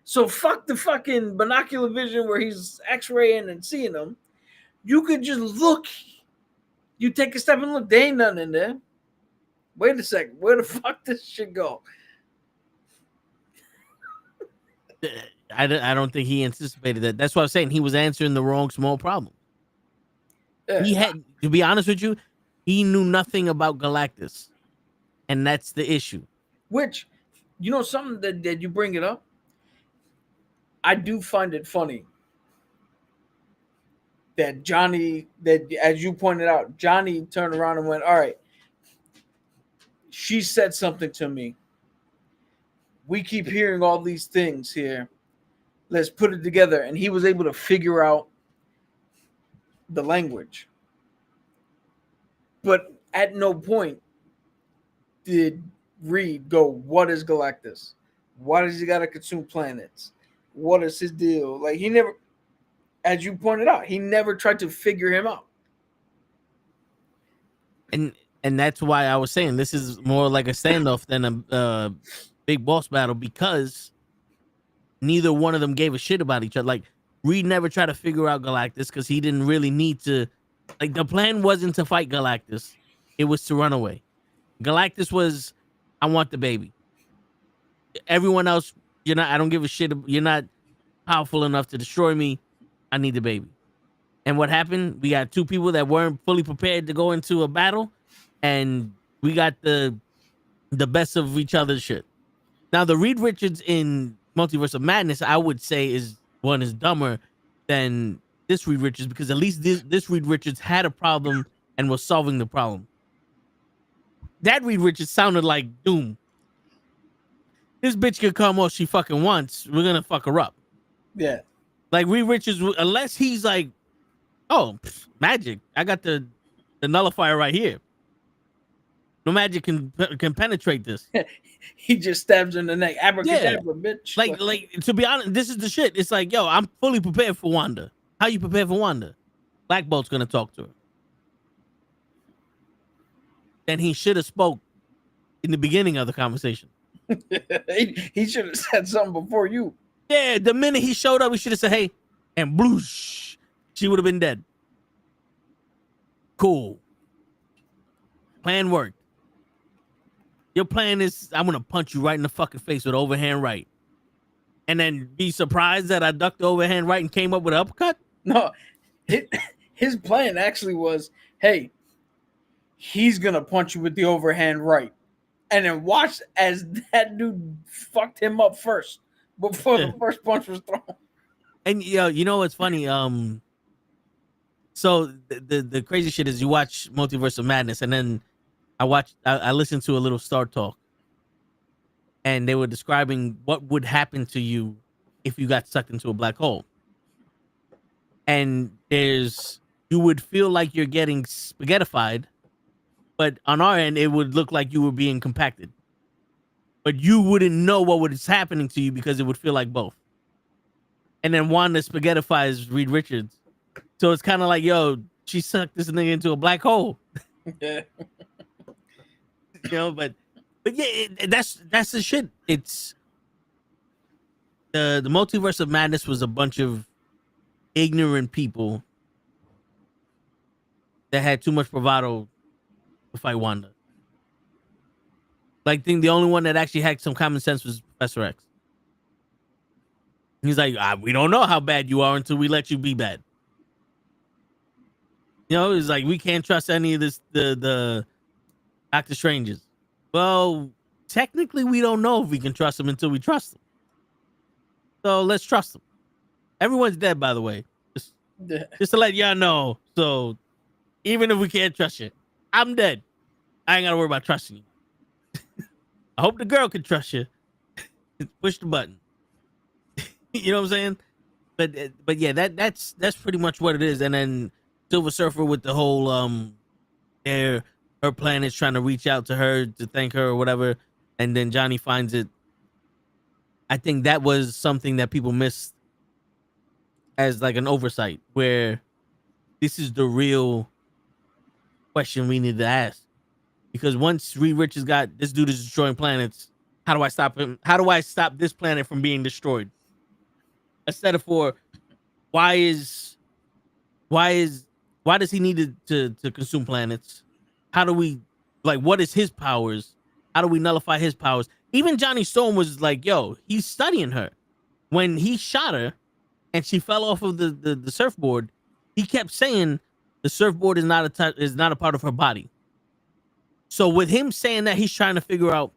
Speaker 4: So fuck the fucking binocular vision where he's x-raying and seeing them. You could just look. You take a step and look. There ain't nothing in there. Wait a second. Where the fuck this shit go?
Speaker 2: I don't think he anticipated that. That's what I'm saying. He was answering the wrong small problem.
Speaker 4: Yeah.
Speaker 2: He had, to be honest with you, he knew nothing about Galactus. And that's the issue.
Speaker 4: Which, you know, something that you bring it up, I do find it funny that Johnny, that as you pointed out, Johnny turned around and went, all right, she said something to me. We keep hearing all these things here. Let's put it together. And he was able to figure out the language. But at no point did Reed go, what is Galactus? Why does he got to consume planets? What is his deal? Like, he never, as you pointed out, he never tried to figure him out.
Speaker 2: And that's why I was saying this is more like a standoff than a big boss battle, because neither one of them gave a shit about each other. Like Reed never tried to figure out Galactus because he didn't really need to. Like the plan wasn't to fight Galactus; it was to run away. Galactus was, I want the baby. Everyone else, you're not. I don't give a shit. You're not powerful enough to destroy me. I need the baby. And what happened? We got two people that weren't fully prepared to go into a battle, and we got the best of each other's shit. Now, the Reed Richards in Multiverse of Madness, I would say is dumber than this Reed Richards, because at least this Reed Richards had a problem and was solving the problem. That Reed Richards sounded like Doom. This bitch can come all she fucking wants. We're gonna fuck her up.
Speaker 4: Yeah.
Speaker 2: Like Reed Richards, unless he's like, oh, magic. I got the nullifier right here. No magic can penetrate this.
Speaker 4: He just stabs her in the neck. Abracadabra, bitch.
Speaker 2: Like to be honest, this is the shit. It's like, yo, I'm fully prepared for Wanda. How you prepared for Wanda? Black Bolt's gonna talk to her. Then he should have spoke in the beginning of the conversation.
Speaker 4: He should have said something before you.
Speaker 2: Yeah, the minute he showed up, he should have said, hey, and bloosh. She would have been dead. Cool. Plan worked. Your plan is, I'm going to punch you right in the fucking face with overhand right. And then be surprised that I ducked the overhand right and came up with an uppercut?
Speaker 4: No, his plan actually was, hey, he's going to punch you with the overhand right. And then watch as that dude fucked him up first before the first punch was thrown.
Speaker 2: And you know what's funny? So the crazy shit is you watch Multiverse of Madness, and then I listened to a little Star Talk, and they were describing what would happen to you if you got sucked into a black hole. And you would feel like you're getting spaghettified, but on our end, it would look like you were being compacted. But you wouldn't know what was happening to you because it would feel like both. And then Wanda spaghettifies Reed Richards. So it's kind of like, yo, she sucked this nigga into a black hole.
Speaker 4: Yeah.
Speaker 2: But yeah, that's the shit. It's the Multiverse of Madness was a bunch of ignorant people that had too much bravado to fight Wanda. Like, I think the only one that actually had some common sense was Professor X. He's like, we don't know how bad you are until we let you be bad. It's like, we can't trust any of this, the Doctor Strangers. Well, technically, we don't know if we can trust them until we trust them. So let's trust them. Everyone's dead, by the way. Just to let y'all know. So even if we can't trust you, I'm dead. I ain't got to worry about trusting you. I hope the girl can trust you. Push the button. You know what I'm saying? But yeah, that's pretty much what it is. And then Silver Surfer with the whole her planet's trying to reach out to her to thank her or whatever, and then Johnny finds it. I think that was something that people missed as like an oversight, where this is the real question we need to ask. Because once Reed Richards got, this dude is destroying planets, how do I stop him? How do I stop this planet from being destroyed? Instead of why does he need to consume planets? How do we, like, what is his powers? How do we nullify his powers? Even Johnny Storm was like, yo, he's studying her. When he shot her and she fell off of the surfboard, he kept saying the surfboard is not a part of her body. So with him saying that, he's trying to figure out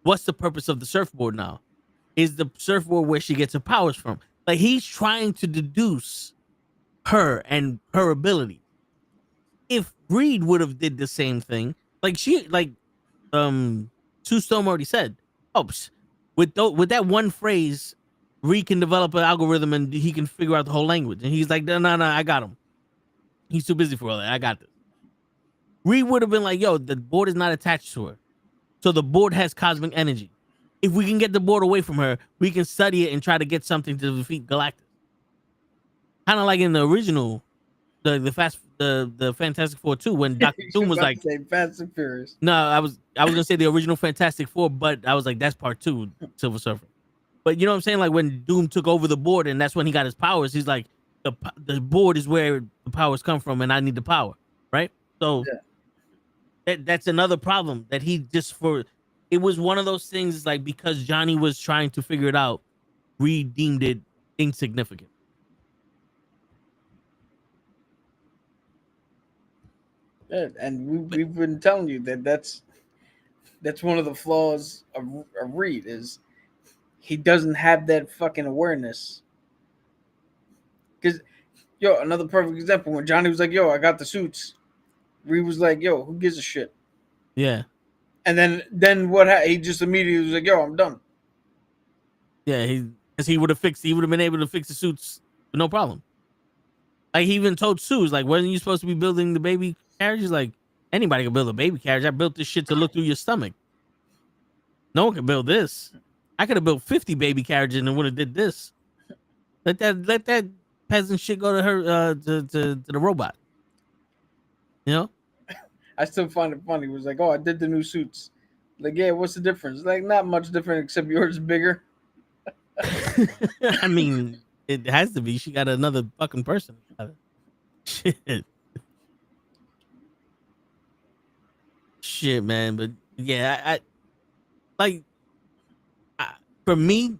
Speaker 2: what's the purpose of the surfboard now. Is the surfboard where she gets her powers from? Like, he's trying to deduce her and her ability. If Reed would have did the same thing, Sue Storm already said, with that one phrase, Reed can develop an algorithm and he can figure out the whole language. And he's like, no, I got him. He's too busy for all that. I got this. Reed would have been like, yo, the board is not attached to her. So the board has cosmic energy. If we can get the board away from her, we can study it and try to get something to defeat Galactus. Kind of like in the original, the Fantastic Four 2, when Dr. Doom was like,
Speaker 4: Fast and Furious.
Speaker 2: No, I was gonna say the original Fantastic Four, but I was like, that's part 2, Silver Surfer. But you know what I'm saying? Like when Doom took over the board, and that's when he got his powers. He's like, the board is where the powers come from, and I need the power, right? So that's another problem that he just it was one of those things like because Johnny was trying to figure it out, Reed deemed it insignificant.
Speaker 4: Yeah, and we've been telling you that's one of the flaws of Reed is he doesn't have that fucking awareness. Because, another perfect example, when Johnny was like, yo, I got the suits, Reed was like, yo, who gives a shit?
Speaker 2: Yeah.
Speaker 4: And then what he just immediately was like, yo, I'm done.
Speaker 2: Yeah, he would have been able to fix the suits with no problem. Like he even told Sue, like, wasn't you supposed to be building the baby carriage? He's like, anybody can build a baby carriage. I built this shit to look through your stomach. No one can build this. I could have built 50 baby carriages and would have did this. Let that peasant shit go to her to the robot. You know?
Speaker 4: I still find it funny. It was like, oh, I did the new suits. Like, yeah, what's the difference? Like, not much different except yours is bigger.
Speaker 2: I mean, it has to be. She got another fucking person. Shit. Shit, man. But yeah, for me,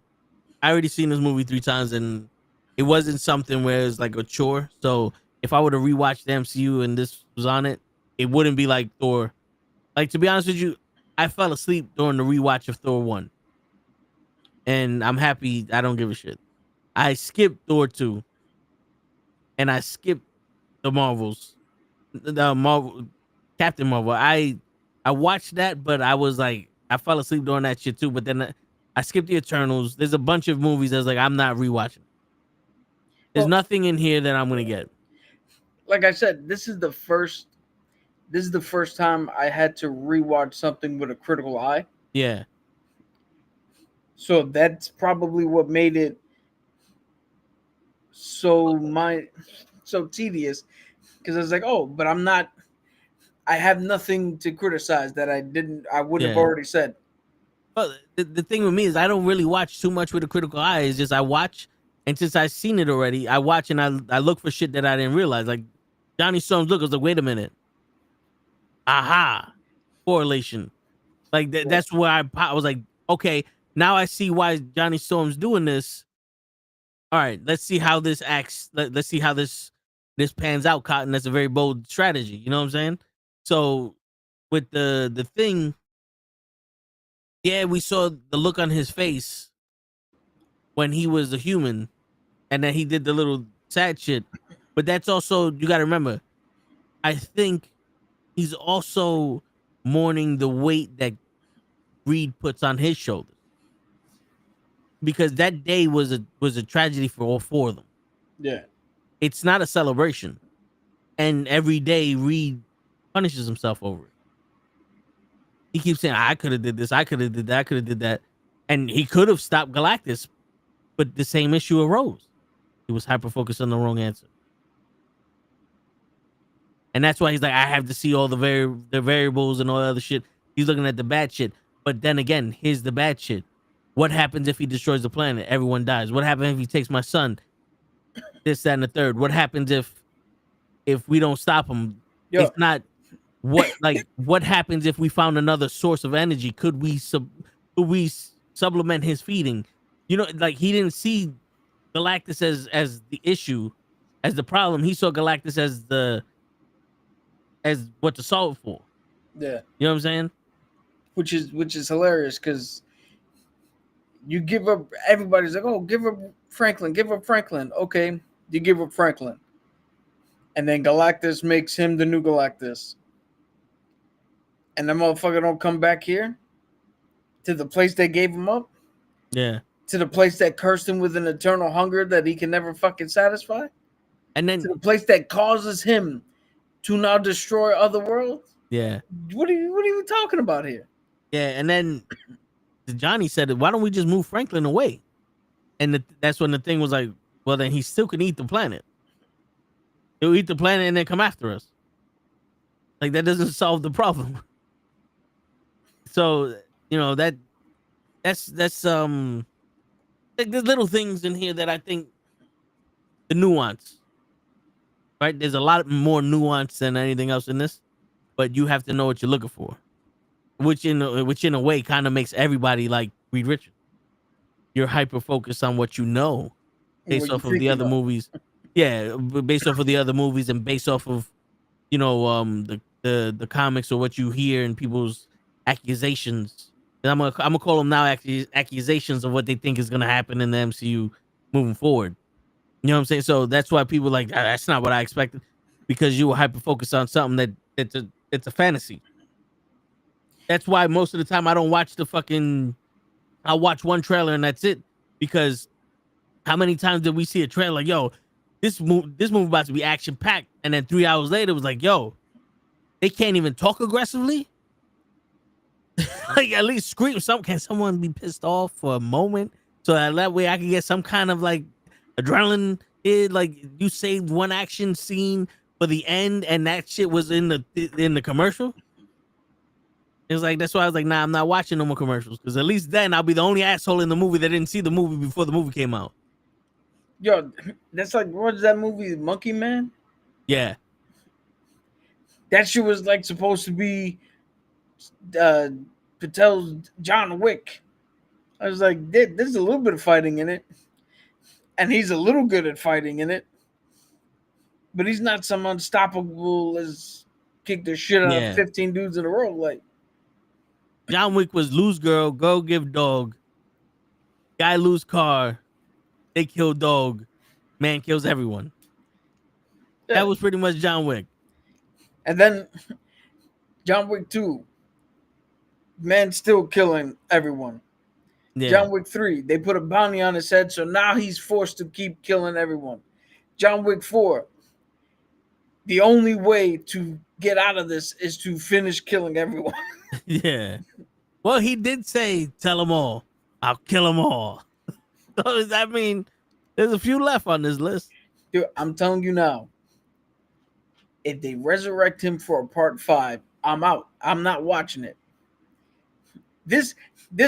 Speaker 2: I already seen this movie 3 times, and it wasn't something where it's like a chore. So if I were to rewatch the MCU and this was on it, it wouldn't be like Thor. Like, to be honest with you, I fell asleep during the rewatch of Thor 1. And I'm happy. I don't give a shit. I skipped Thor 2. And I skipped the Marvels. The Marvel, Captain Marvel. I watched that, but I was like, I fell asleep during that shit too. But then I skipped the Eternals. There's a bunch of movies that's like, I'm not rewatching. There's nothing in here that I'm going to get.
Speaker 4: Like I said, this is the first time I had to rewatch something with a critical eye.
Speaker 2: Yeah.
Speaker 4: So that's probably what made it so tedious, because I was like, oh, but I have nothing to criticize that I would have already said.
Speaker 2: Well, the thing with me is I don't really watch too much with a critical eye. It's just I watch, and since I've seen it already, I watch and I look for shit that I didn't realize. Like Johnny Storm's look, I was like, wait a minute. Aha. Correlation. Like that's where I was like, okay, now I see why Johnny Storm's doing this. All right, let's see how this acts. Let's see how this pans out, Cotton. That's a very bold strategy. You know what I'm saying? So with the thing, yeah, we saw the look on his face when he was a human, and then he did the little sad shit. But that's also, you got to remember, I think he's also mourning the weight that Reed puts on his shoulders. Because that day was a tragedy for all 4 of them.
Speaker 4: Yeah.
Speaker 2: It's not a celebration. And every day Reed punishes himself over it. He keeps saying, I could have did this, I could have did that, I could have did that. And he could have stopped Galactus, but the same issue arose. He was hyper-focused on the wrong answer. And that's why he's like, I have to see all the variables and all the other shit. He's looking at the bad shit. But then again, here's the bad shit. What happens if he destroys the planet? Everyone dies. What happens if he takes my son? This, that, and the third. What happens if we don't stop him?
Speaker 4: Yo.
Speaker 2: It's not what happens if we found another source of energy? Could we supplement his feeding? You know, like he didn't see Galactus as the issue, as the problem. He saw Galactus as what to solve for.
Speaker 4: Yeah.
Speaker 2: You know what I'm saying?
Speaker 4: Which is hilarious, because you give up, everybody's like, oh, give up Franklin. Okay, you give up Franklin. And then Galactus makes him the new Galactus. And the motherfucker don't come back here to the place that gave him up?
Speaker 2: Yeah.
Speaker 4: To the place that cursed him with an eternal hunger that he can never fucking satisfy?
Speaker 2: And then
Speaker 4: to the place that causes him to now destroy other worlds?
Speaker 2: Yeah.
Speaker 4: What are you talking about here?
Speaker 2: Yeah, and then Johnny said, why don't we just move Franklin away? And that's when the thing was like, well, then he still can eat the planet. He'll eat the planet and then come after us. Like, that doesn't solve the problem. So, you know, that's like there's little things in here that I think the nuance, right? There's a lot more nuance than anything else in this, but you have to know what you're looking for, which in a way kind of makes everybody like Reed Richards. You're hyper focused on what you know based off of the other movies. Yeah, based off of the other movies and based off of the comics or what you hear in people's accusations. And I'm gonna call them now accusations of what they think is gonna happen in the MCU moving forward. You know what I'm saying? So that's why people like that's not what I expected, because you were hyper focused on something it's a fantasy. That's why most of the time I don't watch I'll watch one trailer and that's it, because how many times did we see a trailer like, yo, this movie about to be action packed, and then 3 hours later it was like, yo, they can't even talk aggressively. Like at least scream. Can someone be pissed off for a moment so that way I can get some kind of like adrenaline? Like you saved one action scene for the end, and that shit was in the commercial. It's like that's why I was like, nah, I'm not watching no more commercials, because at least then I'll be the only asshole in the movie that didn't see the movie before the movie came out.
Speaker 4: Yo, that's like, what's that movie, Monkey Man?
Speaker 2: Yeah.
Speaker 4: That shit was like supposed to be Patel's John Wick. I was like, there's a little bit of fighting in it, and he's a little good at fighting in it, but he's not some unstoppable as kick the shit out of 15 dudes in a row. Like
Speaker 2: John Wick was lose girl, go give dog, guy lose car, they kill dog, man kills everyone. Yeah. That was pretty much John Wick.
Speaker 4: And then John Wick 2, man still killing everyone. Yeah. John Wick 3, they put a bounty on his head, so now he's forced to keep killing everyone. John Wick 4, the only way to get out of this is to finish killing everyone.
Speaker 2: Yeah. Well, he did say, tell them all. I'll kill them all. So does that mean there's a few left on this list?
Speaker 4: Dude, I'm telling you now, if they resurrect him for a part 5, I'm out. I'm not watching it. This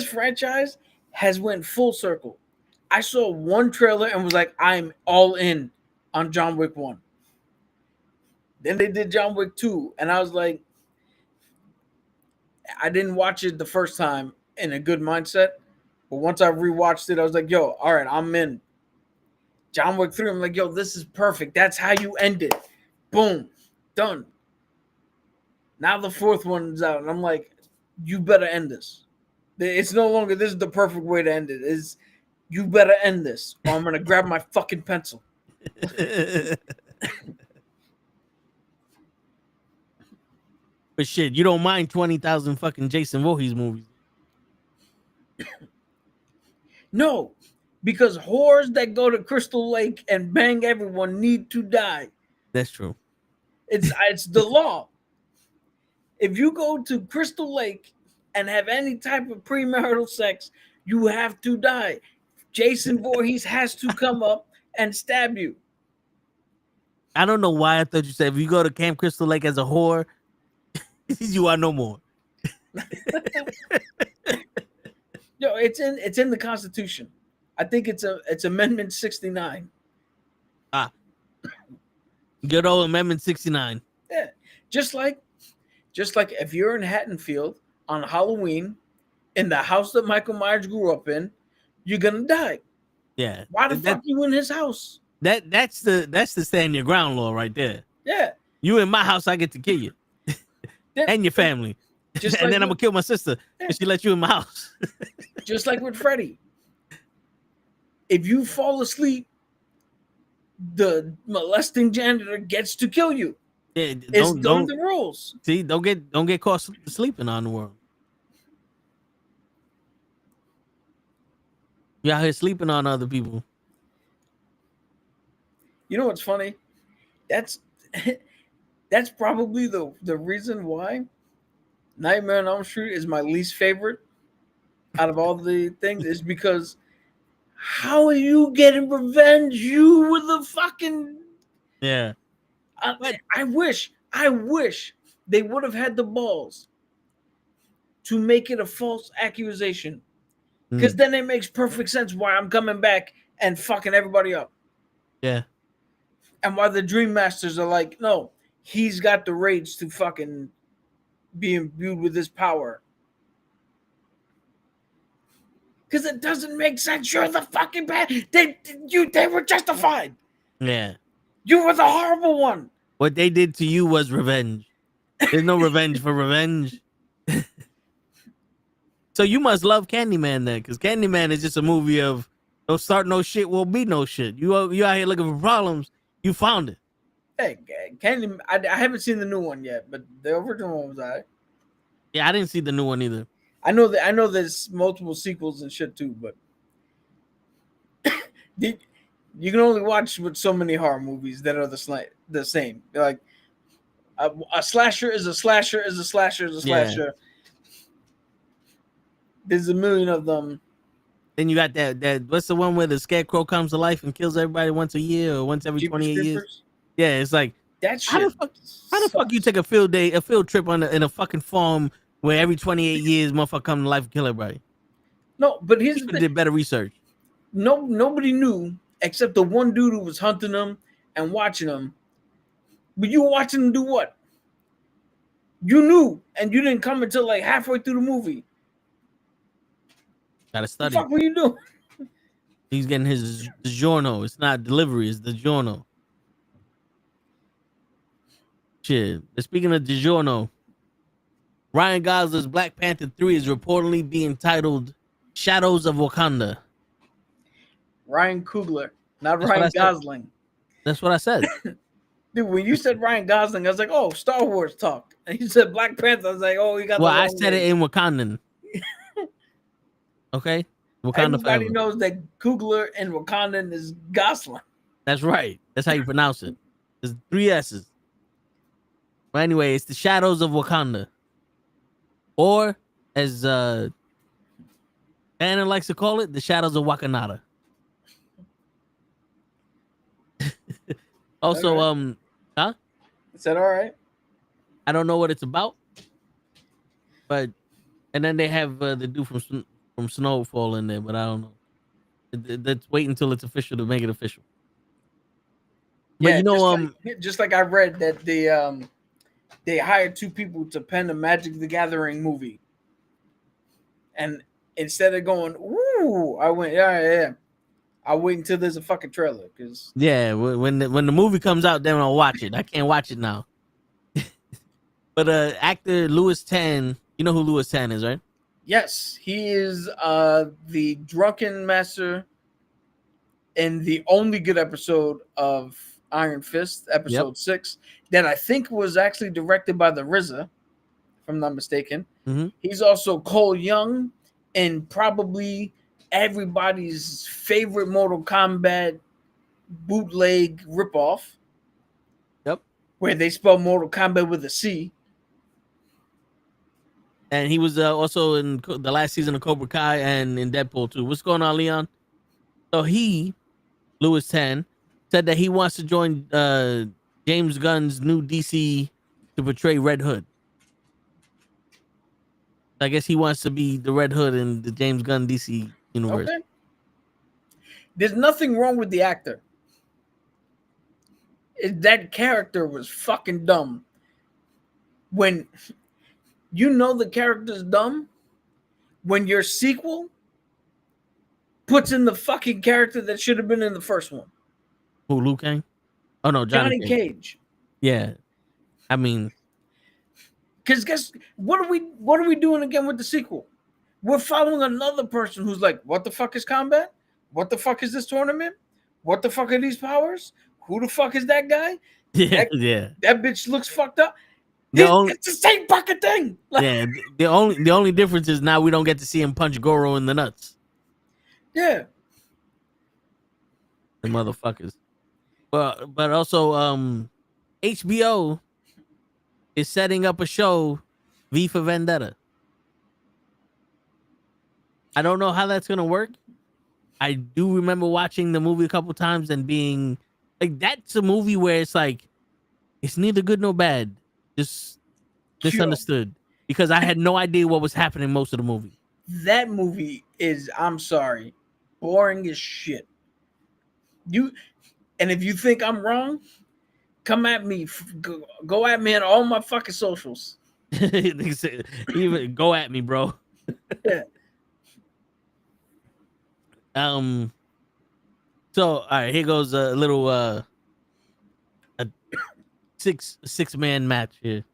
Speaker 4: franchise has went full circle. I saw one trailer and was like, I'm all in on John Wick 1. Then they did John Wick 2, and I was like, I didn't watch it the first time in a good mindset, but once I rewatched it, I was like, yo, all right, I'm in. John Wick 3, I'm like, yo, this is perfect. That's how you end it. Boom. Done. Now the 4th one's out, and I'm like, you better end this. It's no longer this is the perfect way to end it. Is you better end this, or I'm gonna grab my fucking pencil.
Speaker 2: But shit, you don't mind 20,000 fucking Jason Voorhees movies?
Speaker 4: No, because whores that go to Crystal Lake and bang everyone need to die.
Speaker 2: That's true.
Speaker 4: It's the law. If you go to Crystal Lake and have any type of premarital sex, you have to die. Jason Voorhees has to come up and stab you.
Speaker 2: I don't know why I thought you said if you go to Camp Crystal Lake as a whore, you are no more.
Speaker 4: Yo, it's in the Constitution. I think it's Amendment 69.
Speaker 2: Good old Amendment 69.
Speaker 4: Yeah. Just like if you're in Haddonfield on Halloween in the house that Michael Myers grew up in, you're gonna die.
Speaker 2: Yeah.
Speaker 4: Why the fuck you in his house?
Speaker 2: That's the stand your ground law right there.
Speaker 4: Yeah.
Speaker 2: You in my house, I get to kill you. And your family. And then I'm gonna kill my sister if she let you in my house.
Speaker 4: Just like with Freddy. If you fall asleep, the molesting janitor gets to kill you.
Speaker 2: Yeah,
Speaker 4: it's done the rules.
Speaker 2: See, don't get caught sleeping on the world. You out here sleeping on other people.
Speaker 4: You know what's funny? That's probably the reason why Nightmare on Elm Street is my least favorite out of all the things, is because how are you getting revenge? You were the fucking...
Speaker 2: Yeah.
Speaker 4: I wish they would have had the balls to make it a false accusation. Because then it makes perfect sense why I'm coming back and fucking everybody up.
Speaker 2: Yeah.
Speaker 4: And why the Dream Masters are like, no, he's got the rage to fucking be imbued with this power. Because it doesn't make sense. You're the fucking bad. They were justified.
Speaker 2: Yeah.
Speaker 4: You were the horrible one.
Speaker 2: What they did to you was revenge. There's no revenge for revenge. So you must love Candyman then, because Candyman is just a movie of don't start no shit, will be no shit. You out here looking for problems, you found it.
Speaker 4: Hey, Candyman, I haven't seen the new one yet, but the original one was alright.
Speaker 2: Yeah, I didn't see the new one either.
Speaker 4: I know there's multiple sequels and shit too, but you can only watch with so many horror movies that are the same. Like a slasher is a slasher is a slasher is a slasher. Yeah. There's a million of them.
Speaker 2: Then you got that what's the one where the scarecrow comes to life and kills everybody once a year or once every 28 years? Yeah, it's like
Speaker 4: that shit.
Speaker 2: How the fuck you take a field trip in a fucking farm where every 28 years motherfucker come to life and kill everybody?
Speaker 4: No, but here's the thing.
Speaker 2: Did better research.
Speaker 4: Nobody knew except the one dude who was hunting them and watching them. But you were watching them do what? You knew, and you didn't come until like halfway through the movie.
Speaker 2: Gotta study.
Speaker 4: What the fuck were you doing?
Speaker 2: He's getting his DiGiorno. It's not delivery, it's DiGiorno. Shit. Speaking of DiGiorno, Ryan Gosling's Black Panther 3 is reportedly being titled Shadows of Wakanda.
Speaker 4: Ryan Coogler, not Ryan Gosling.
Speaker 2: That's what I said.
Speaker 4: Dude, when you said Ryan Gosling, I was like, oh, Star Wars talk. And you said Black Panther, I was like, oh, he got
Speaker 2: I said it in Wakandan. Okay? Wakanda
Speaker 4: Everybody
Speaker 2: forever.
Speaker 4: knows that Coogler and Wakandan is Gosling.
Speaker 2: That's right. That's how you pronounce it. There's 3 S's. But anyway, it's the Shadows of Wakanda. Or, as Anna likes to call it, the Shadows of Wakanada. Also,
Speaker 4: right.
Speaker 2: Huh?
Speaker 4: Is that all right?
Speaker 2: I don't know what it's about. But, and then they have the dude from Snowfall in there, but I don't know. Let's wait until it's official to make it official. But
Speaker 4: yeah,
Speaker 2: you know,
Speaker 4: just like I read that they hired 2 people to pen a Magic the Gathering movie, and instead of going, "Ooh," I went, "Yeah." I'll wait until there's a fucking trailer, because
Speaker 2: when the movie comes out, then I'll watch it. I can't watch it now. But actor Louis Tan, you know who Louis Tan is, right?
Speaker 4: Yes, he is the drunken master in the only good episode of Iron Fist, episode 6, that I think was actually directed by the RZA, if I'm not mistaken.
Speaker 2: Mm-hmm.
Speaker 4: He's also Cole Young in probably everybody's favorite Mortal Kombat bootleg ripoff.
Speaker 2: Yep.
Speaker 4: Where they spell Mortal Kombat with a C.
Speaker 2: And he was also in the last season of Cobra Kai and in Deadpool too. What's going on, Leon? So Louis Tan, said that he wants to join James Gunn's new DC to portray Red Hood. I guess he wants to be the Red Hood in the James Gunn DC universe.
Speaker 4: Okay. There's nothing wrong with the actor. That character was fucking dumb. When you know the character's dumb, when your sequel puts in the fucking character that should have been in the first one.
Speaker 2: Who, Liu Kang? Oh no,
Speaker 4: Johnny Cage.
Speaker 2: Yeah, I mean,
Speaker 4: because guess what are we doing again with the sequel? We're following another person who's like, what the fuck is combat? What the fuck is this tournament? What the fuck are these powers? Who the fuck is that guy?
Speaker 2: Yeah,
Speaker 4: that bitch looks fucked up. It's the same fucking thing.
Speaker 2: Yeah, the only difference is now we don't get to see him punch Goro in the nuts.
Speaker 4: Yeah,
Speaker 2: the motherfuckers. But also, HBO is setting up a show, V for Vendetta. I don't know how that's gonna work. I do remember watching the movie a couple times and being like, that's a movie where it's like, it's neither good nor bad, just misunderstood, because I had no idea what was happening most of the movie.
Speaker 4: That movie is, I'm sorry, boring as shit. And if you think I'm wrong, come at me. Go at me on all my fucking socials.
Speaker 2: Even go at me, bro.
Speaker 4: Yeah.
Speaker 2: So all right, here goes a little a six man match here.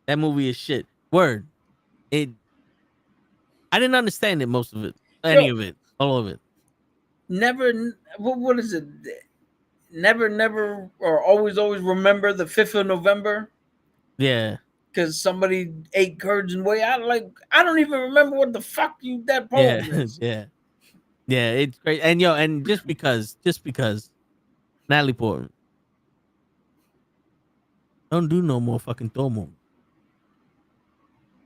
Speaker 2: That movie is shit. Word. I didn't understand it, most of it. Any of it. All of it.
Speaker 4: Never, what is it? Never, or always remember the 5th of November.
Speaker 2: Yeah.
Speaker 4: Because somebody ate curds and whey. I don't even remember what the fuck that poem is.
Speaker 2: Yeah. Yeah, it's great. And and just because Natalie Portman, don't do no more fucking Thor movie.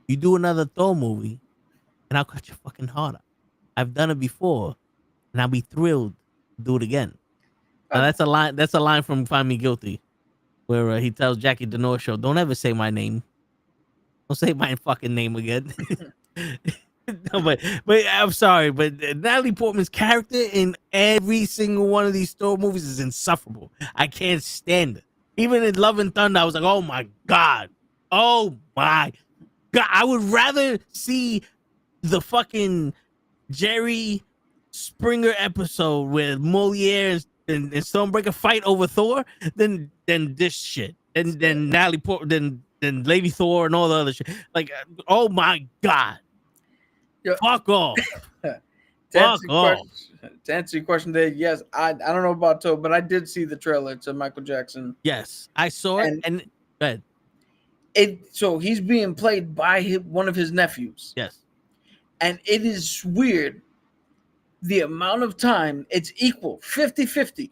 Speaker 2: You do another Thor movie, and I'll cut your fucking heart out. I've done it before, and I'll be thrilled to do it again. Now, that's a line. That's a line from Find Me Guilty, where he tells Jackie DeNorshow, "Don't ever say my name. Don't say my fucking name again." No, but I'm sorry, but Natalie Portman's character in every single one of these Thor movies is insufferable. I can't stand it. Even in Love and Thunder, I was like, "Oh my god, oh my god!" I would rather see the fucking Jerry Springer episode where Moliere and Stonebreaker fight over Thor than this shit, and then Natalie Portman, than Lady Thor and all the other shit. Like, oh my god. Fuck off.
Speaker 4: To answer your question, Dave, yes, I don't know about Toe, but I did see the trailer to Michael Jackson.
Speaker 2: Yes, I saw it, and go ahead.
Speaker 4: So he's being played by one of his nephews.
Speaker 2: Yes.
Speaker 4: And it is weird the amount of time it's equal, 50-50,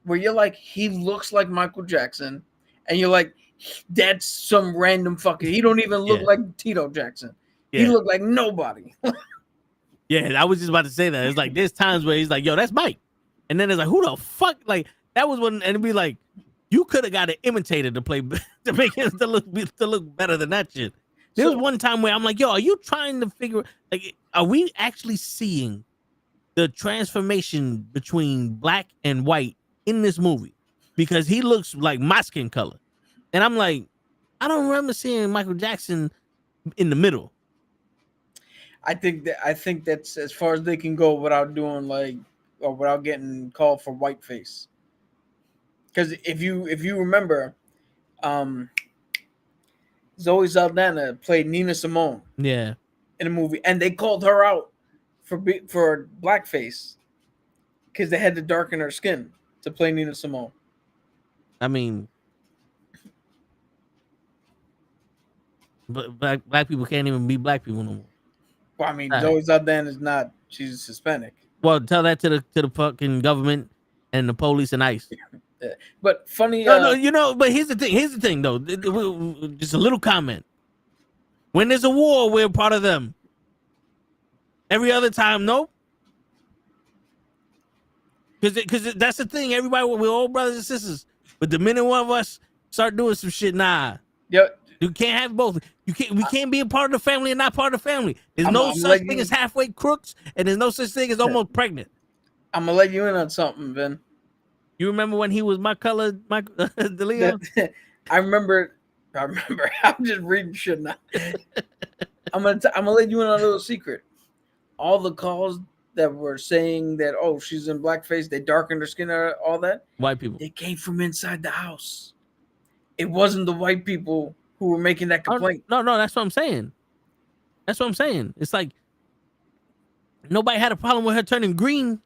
Speaker 4: where you're like, he looks like Michael Jackson, and you're like, that's some random fucker. He don't even look like Tito Jackson. He looked like nobody.
Speaker 2: Yeah, I was just about to say that. It's like there's times where he's like, "Yo, that's Mike," and then it's like, "Who the fuck?" Like that was when, and it'd be like, "You could have got an imitator to play to make it to look better than that shit." There was one time where I'm like, "Yo, are you trying to figure like, are we actually seeing the transformation between black and white in this movie?" Because he looks like my skin color, and I'm like, I don't remember seeing Michael Jackson in the middle.
Speaker 4: I think that's as far as they can go without doing or without getting called for whiteface. Because if you remember, Zoe Saldana played Nina Simone.
Speaker 2: Yeah.
Speaker 4: In a movie, and they called her out for blackface because they had to darken her skin to play Nina Simone.
Speaker 2: I mean, but black people can't even be black people no more.
Speaker 4: Well, I mean, Zoe Saldana is not. She's Hispanic.
Speaker 2: Well, tell that to the fucking government and the police and ICE.
Speaker 4: But funny.
Speaker 2: No, but here's the thing, though. Just a little comment. When there's a war, we're part of them. Every other time, no. Because that's the thing. Everybody, we're all brothers and sisters. But the minute one of us start doing some shit, nah.
Speaker 4: Yep.
Speaker 2: You can't have both. We can't be a part of the family and not part of the family. There's no such thing as halfway crooks, and there's no such thing as almost pregnant.
Speaker 4: I'm gonna let you in on something, Ben.
Speaker 2: You remember when he was my color, DeLeo?
Speaker 4: I remember. I'm just reading shit now. I'm gonna let you in on a little secret. All the calls that were saying that, oh, she's in blackface, they darkened her skin, all that.
Speaker 2: White people.
Speaker 4: They came from inside the house. It wasn't the white people who were making that complaint.
Speaker 2: No, that's what I'm saying. It's like nobody had a problem with her turning green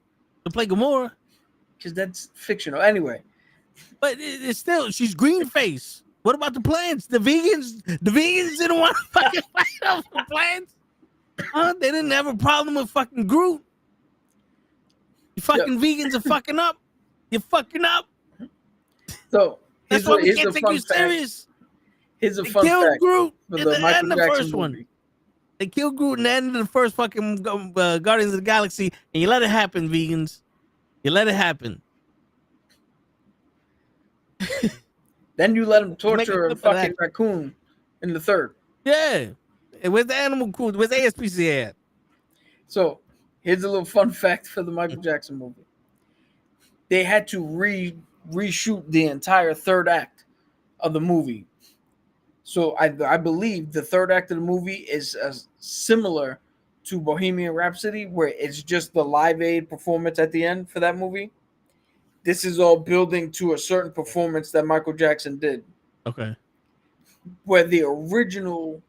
Speaker 2: to play Gamora.
Speaker 4: Because that's fictional. Anyway.
Speaker 2: But it's still, she's green face. What about the plants? The vegans didn't want to fucking fight off the plants. They didn't have a problem with fucking Groot. You fucking vegans are fucking up. You're fucking up.
Speaker 4: So
Speaker 2: that's why we can't take you serious.
Speaker 4: Here's a fun fact.
Speaker 2: Groot
Speaker 4: for
Speaker 2: in
Speaker 4: the
Speaker 2: the
Speaker 4: Michael
Speaker 2: end of the
Speaker 4: Jackson
Speaker 2: first
Speaker 4: movie.
Speaker 2: one. They killed Groot in the end of the first fucking Guardians of the Galaxy, and you let it happen, vegans. You let it happen.
Speaker 4: Then you let him torture a fucking raccoon in the third.
Speaker 2: Yeah. Where's the animal cool? Where's the ASPCA at?
Speaker 4: So here's a little fun fact for the Michael Jackson movie. They had to reshoot the entire third act of the movie. So I believe the third act of the movie is similar to Bohemian Rhapsody, where it's just the Live Aid performance at the end for that movie. This is all building to a certain performance that Michael Jackson did.
Speaker 2: Okay.
Speaker 4: Where the original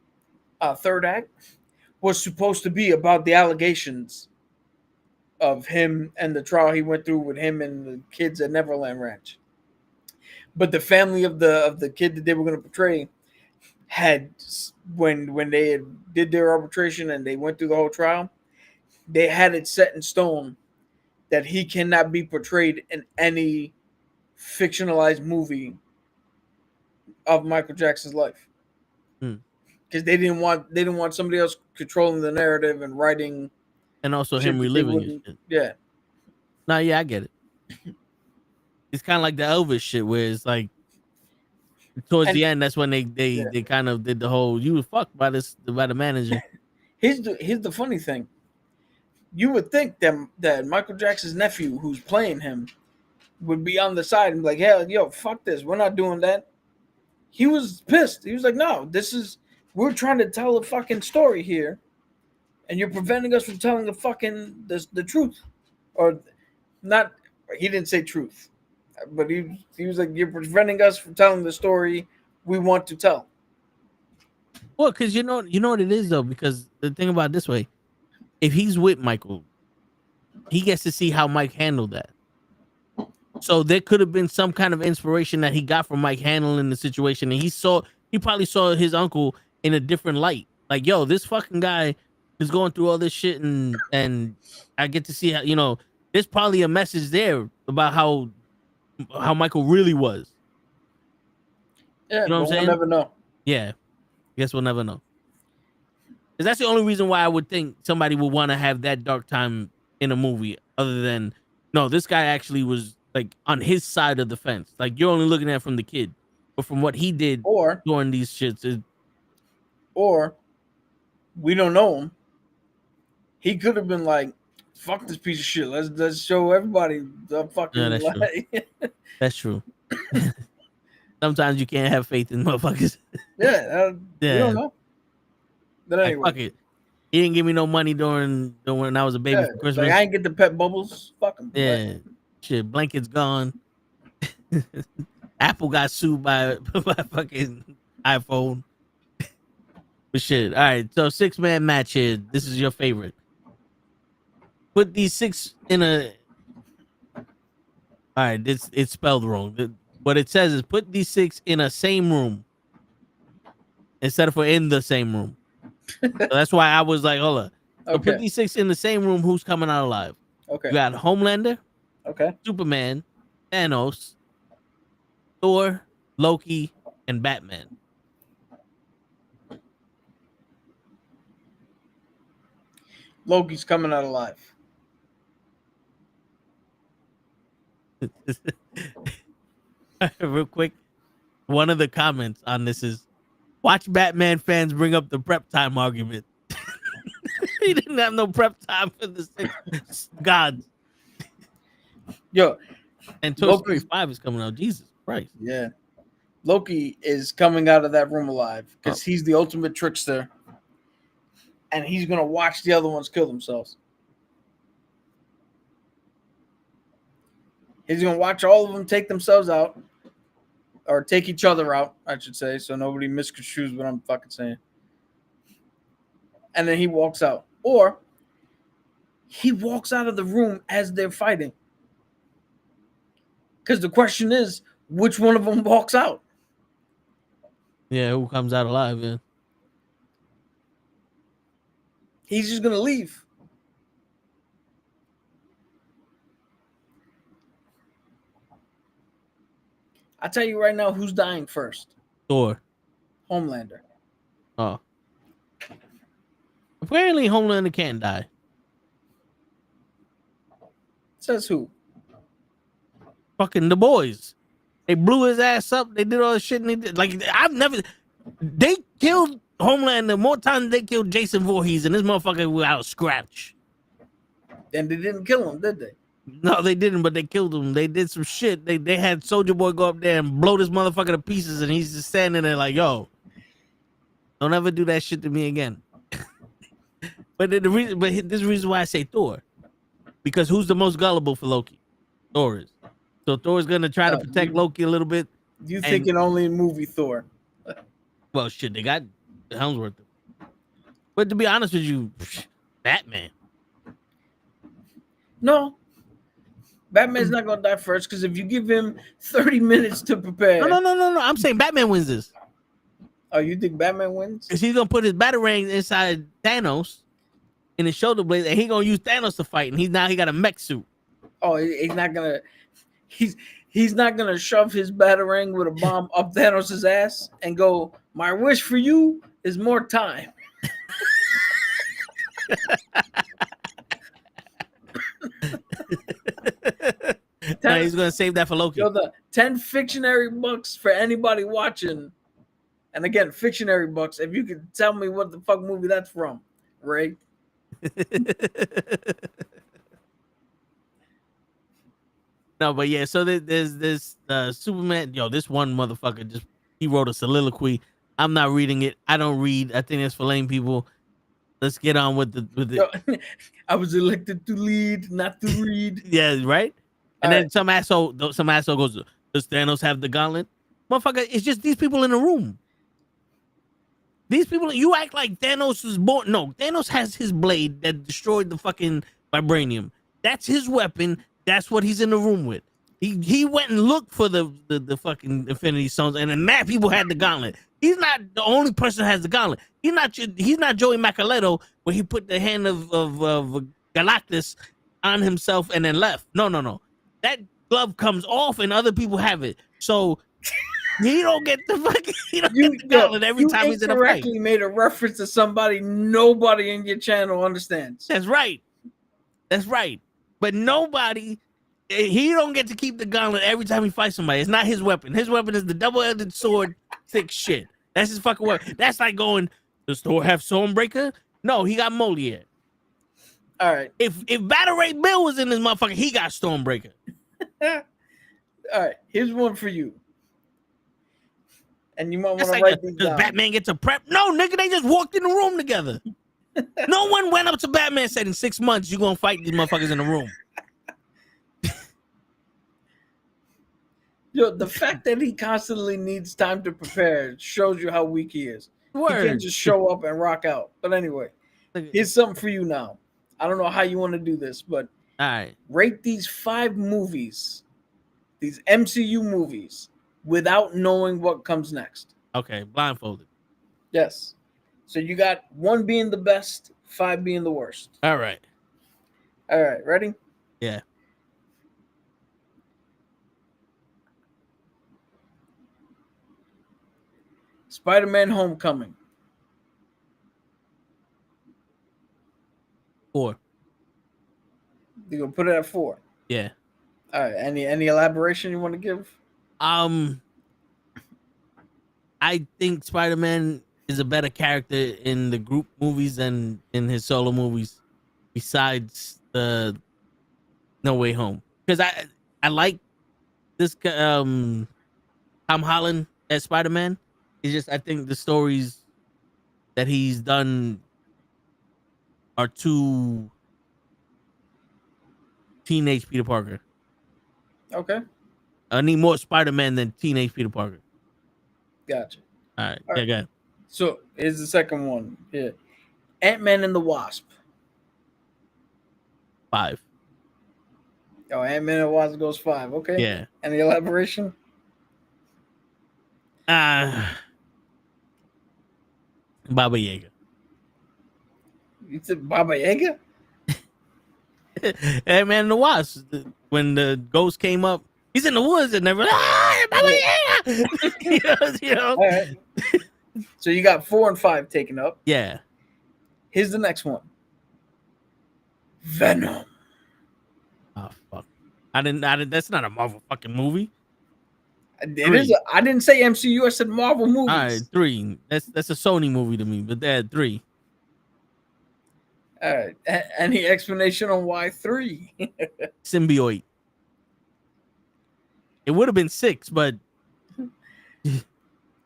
Speaker 4: third act was supposed to be about the allegations of him and the trial he went through with him and the kids at Neverland Ranch. But the family of the kid that they were going to portray had, when they did their arbitration and they went through the whole trial, they had it set in stone that he cannot be portrayed in any fictionalized movie of Michael Jackson's life. Because they didn't want somebody else controlling the narrative and writing,
Speaker 2: and also him reliving it.
Speaker 4: Yeah.
Speaker 2: No, yeah, I get it. It's kind of like the Elvis shit, where it's like towards the end, that's when they kind of did the whole "you were fucked by the manager."
Speaker 4: Here's the funny thing. You would think that Michael Jackson's nephew, who's playing him, would be on the side and be like, "Hell, yo, fuck this. We're not doing that." He was pissed. He was like, "No, we're trying to tell a fucking story here, and you're preventing us from telling the truth." Or not, he didn't say truth, but he was like, "You're preventing us from telling the story we want to tell."
Speaker 2: Well, because you know what it is though, because the thing about it this way, if he's with Michael, he gets to see how Mike handled that. So there could have been some kind of inspiration that he got from Mike handling the situation, and he probably saw his uncle in a different light. Like, yo, this fucking guy is going through all this shit, and I get to see how, there's probably a message there about how Michael really was.
Speaker 4: Yeah,
Speaker 2: you know what I'm saying?
Speaker 4: We'll never know.
Speaker 2: Yeah, guess we'll never know. Because that's the only reason why I would think somebody would want to have that dark time in a movie, other than, no, this guy actually was like on his side of the fence. Like, you're only looking at it from the kid, but from what he did during these shits.
Speaker 4: Or we don't know him. He could have been like, "Fuck this piece of shit. Let's show everybody the fucking."
Speaker 2: Yeah, that's true. That's true. Sometimes you can't have faith in motherfuckers.
Speaker 4: Yeah, you don't know. But anyway,
Speaker 2: like, fuck it. He didn't give me no money during when I was a baby for Christmas.
Speaker 4: Like, I ain't get the pet bubbles. Fuck him.
Speaker 2: Yeah, shit. Blanket's gone. Apple got sued by fucking iPhone. But shit. All right. So 6-man match here. This is your favorite. Put these 6 in a. All right. It's spelled wrong. What it says is put these 6 in a same room instead of in the same room. So that's why I was like, hold on. So
Speaker 4: Okay.
Speaker 2: put these 6 in the same room. Who's coming out alive?
Speaker 4: Okay.
Speaker 2: You got Homelander,
Speaker 4: Okay.
Speaker 2: Superman, Thanos, Thor, Loki, and Batman.
Speaker 4: Loki's coming out alive.
Speaker 2: Real quick, one of the comments on this is, watch Batman fans bring up the prep time argument. He didn't have no prep time for the 6 gods.
Speaker 4: Yo,
Speaker 2: And Toy Story 5 is coming out. Jesus Christ.
Speaker 4: yeah. Loki is coming out of that room alive because he's the ultimate trickster. And he's going to watch the other ones kill themselves. He's going to watch all of them take themselves out. Or take each other out, I should say. So nobody misconstrues what I'm fucking saying. And then he walks out. Or he walks out of the room as they're fighting. Because the question is, which one of them walks out?
Speaker 2: Yeah, who comes out alive? Yeah.
Speaker 4: He's just going to leave. I tell you right now, who's dying first?
Speaker 2: Thor.
Speaker 4: Homelander.
Speaker 2: Oh. Apparently, Homelander can't die.
Speaker 4: Says who?
Speaker 2: Fucking the boys. They blew his ass up. They did all the shit. And they did. Like, they killed Homelander more times than they killed Jason Voorhees, and this motherfucker without a scratch.
Speaker 4: And they didn't kill him, did they?
Speaker 2: No, they didn't, but they killed him. They did some shit. They had Soldier Boy go up there and blow this motherfucker to pieces, and he's just standing there like, yo, don't ever do that shit to me again. But this is the reason why I say Thor. Because who's the most gullible for Loki? Thor is. So Thor's gonna try to protect Loki a little bit.
Speaker 4: You thinking only in movie Thor?
Speaker 2: Well, shit, they got Helmsworth. But to be honest with you, Batman.
Speaker 4: No. Batman's not gonna die first because if you give him 30 minutes to prepare.
Speaker 2: No. I'm saying Batman wins this.
Speaker 4: Oh, you think Batman wins?
Speaker 2: Because he's gonna put his batarang inside Thanos in his shoulder blade, and he's gonna use Thanos to fight, and he got a mech suit.
Speaker 4: Oh, he's not gonna. He's not gonna shove his batarang with a bomb up Thanos' ass and go, "My wish for you is more time."
Speaker 2: No, he's gonna save that for Loki.
Speaker 4: Yo, the 10 fictionary bucks for anybody watching. And again, fictionary bucks. If you could tell me what the fuck movie that's from, Ray.
Speaker 2: No, but yeah, so there's this Superman. Yo, this one motherfucker he wrote a soliloquy. I'm not reading it. I don't read. I think it's for lame people. Let's get on with the.
Speaker 4: Yo, I was elected to lead, not to read.
Speaker 2: Yeah, right. And then some asshole goes, "Does Thanos have the gauntlet?" Motherfucker, it's just these people in the room. These people, you act like Thanos was born. No, Thanos has his blade that destroyed the fucking vibranium. That's his weapon. That's what he's in the room with. He went and looked for the fucking Infinity Stones, and then mad people had the gauntlet. He's not the only person that has the gauntlet. He's not Joey Macaletto, where he put the hand of Galactus on himself and then left. No. That glove comes off and other people have it. So he don't get the fucking gauntlet every time he's in a fight.
Speaker 4: You made a reference to somebody nobody in your channel understands.
Speaker 2: That's right. But nobody, he don't get to keep the gauntlet every time he fights somebody. It's not his weapon. His weapon is the double-edged sword, thick shit. That's his fucking weapon. That's like going, does Thor have Stormbreaker? No, he got Moliere.
Speaker 4: All right.
Speaker 2: If Batarang Bill was in this motherfucker, he got Stormbreaker.
Speaker 4: All right. Here's one for you. And you might want to write these down.
Speaker 2: Does Batman get to prep? No, nigga, they just walked in the room together. No one went up to Batman and said, in 6 months, you're going to fight these motherfuckers in the room.
Speaker 4: Yo, the fact that he constantly needs time to prepare shows you how weak he is.
Speaker 2: Word.
Speaker 4: He can't just show up and rock out. But anyway, here's something for you now. I don't know how you want to do this, but
Speaker 2: all right,
Speaker 4: rate these 5 movies, these MCU movies, without knowing what comes next.
Speaker 2: Okay, blindfolded.
Speaker 4: Yes. So you got 1 being the best, 5 being the worst.
Speaker 2: All right.
Speaker 4: Ready?
Speaker 2: Yeah.
Speaker 4: Spider-Man Homecoming.
Speaker 2: 4.
Speaker 4: You gonna put it at 4?
Speaker 2: Yeah.
Speaker 4: All right. Any elaboration you want to give?
Speaker 2: I think Spider-Man is a better character in the group movies than in his solo movies, besides the No Way Home. Because I like this Tom Holland as Spider-Man. It's just I think the stories that he's done are too teenage Peter Parker.
Speaker 4: Okay.
Speaker 2: I need more Spider-Man than teenage Peter Parker.
Speaker 4: Gotcha.
Speaker 2: All right. Yeah, go ahead.
Speaker 4: So here's the second one. Yeah. Ant-Man and the Wasp.
Speaker 2: 5.
Speaker 4: Oh, Ant-Man and the Wasp goes 5. Okay.
Speaker 2: Yeah.
Speaker 4: Any elaboration?
Speaker 2: Baba Yaga.
Speaker 4: You said Baba Yaga?
Speaker 2: Ant-Man and the Wasp. When the ghost came up, he's in the woods and they're Baba Yaga. you know?
Speaker 4: All right. So you got 4 and 5 taken up.
Speaker 2: Yeah.
Speaker 4: Here's the next one. Venom.
Speaker 2: Oh fuck! I didn't. That's not a Marvel fucking movie.
Speaker 4: It is. I didn't say MCU. I said Marvel movies.
Speaker 2: All right, 3. That's a Sony movie to me, but they're 3.
Speaker 4: All right. Any explanation on why 3?
Speaker 2: Symbiote. It would have been 6, but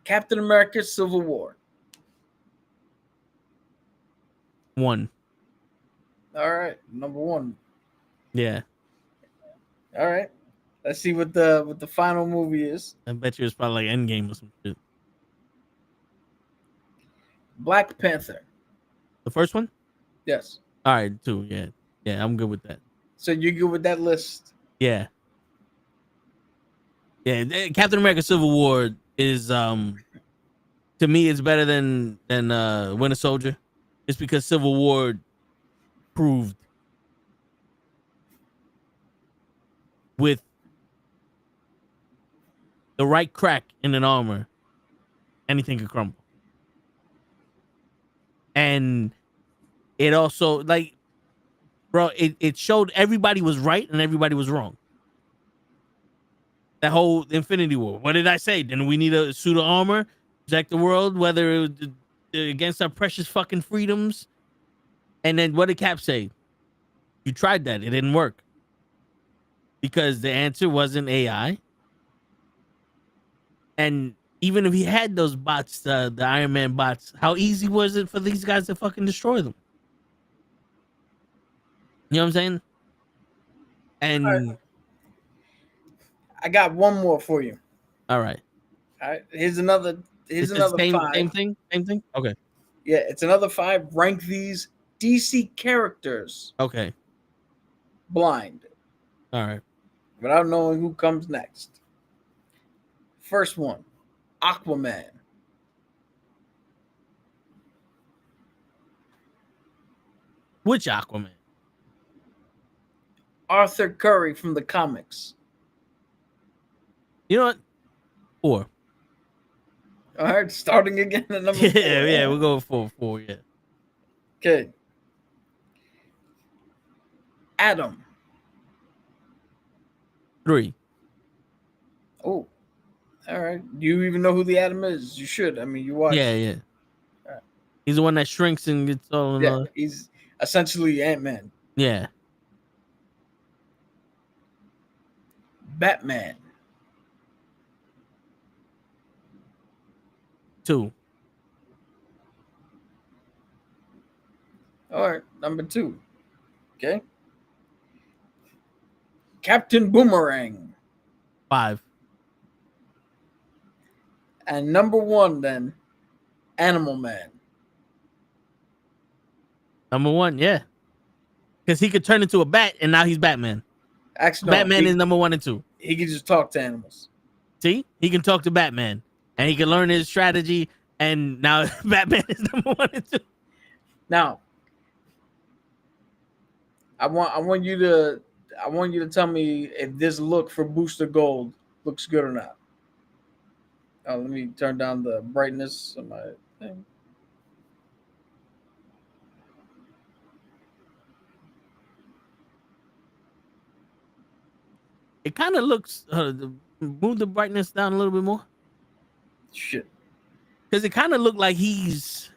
Speaker 4: Captain America: Civil War.
Speaker 2: 1.
Speaker 4: All right, number 1.
Speaker 2: Yeah.
Speaker 4: All right. Let's see what the final movie is.
Speaker 2: I bet you it's probably like Endgame or some shit.
Speaker 4: Black Panther.
Speaker 2: The first one?
Speaker 4: Yes.
Speaker 2: All right, 2. Yeah. Yeah, I'm good with that.
Speaker 4: So you're good with that list?
Speaker 2: Yeah. Yeah, Captain America Civil War is to me it's better than Winter Soldier. It's because Civil War proved with the right crack in an armor, anything could crumble. And it also, like, bro, it showed everybody was right and everybody was wrong. That whole Infinity War. What did I say? Didn't we need a suit of armor? Protect the world, whether it was against our precious fucking freedoms? And then what did Cap say? You tried that. It didn't work. Because the answer wasn't AI. And even if he had those bots, the Iron Man bots, how easy was it for these guys to fucking destroy them? You know what I'm saying? And
Speaker 4: right. I got one more for you.
Speaker 2: All right.
Speaker 4: All right. Here's another
Speaker 2: Same
Speaker 4: 5.
Speaker 2: Same thing? Okay.
Speaker 4: Yeah, it's another 5. Rank these DC characters
Speaker 2: Okay.
Speaker 4: blind,
Speaker 2: All right.
Speaker 4: without knowing who comes next. First one, Aquaman.
Speaker 2: Which Aquaman?
Speaker 4: Arthur Curry from the comics.
Speaker 2: You know what? 4.
Speaker 4: All right, starting again at number 4.
Speaker 2: Yeah, we'll go for 4, yeah.
Speaker 4: Okay. Adam.
Speaker 2: 3.
Speaker 4: Oh, all right. Do you even know who the Atom is? You should. I mean, you watch.
Speaker 2: Yeah.
Speaker 4: All right.
Speaker 2: He's the one that shrinks and gets all in
Speaker 4: Yeah, he's essentially Ant-Man.
Speaker 2: Yeah.
Speaker 4: Batman.
Speaker 2: 2.
Speaker 4: All right, number 2. Okay. Captain Boomerang.
Speaker 2: 5.
Speaker 4: And number 1 then, Animal Man.
Speaker 2: Number 1, yeah. Because he could turn into a bat and now he's Batman.
Speaker 4: Actually, no,
Speaker 2: Batman is number 1 and 2.
Speaker 4: He can just talk to animals.
Speaker 2: See? He can talk to Batman and he can learn his strategy, and now Batman is number 1 and 2.
Speaker 4: Now, I want you to tell me if this look for Booster Gold looks good or not. Let me turn down the brightness of my thing.
Speaker 2: It kind of looks. Move the brightness down a little bit more.
Speaker 4: Shit.
Speaker 2: Because it kind of looked like he's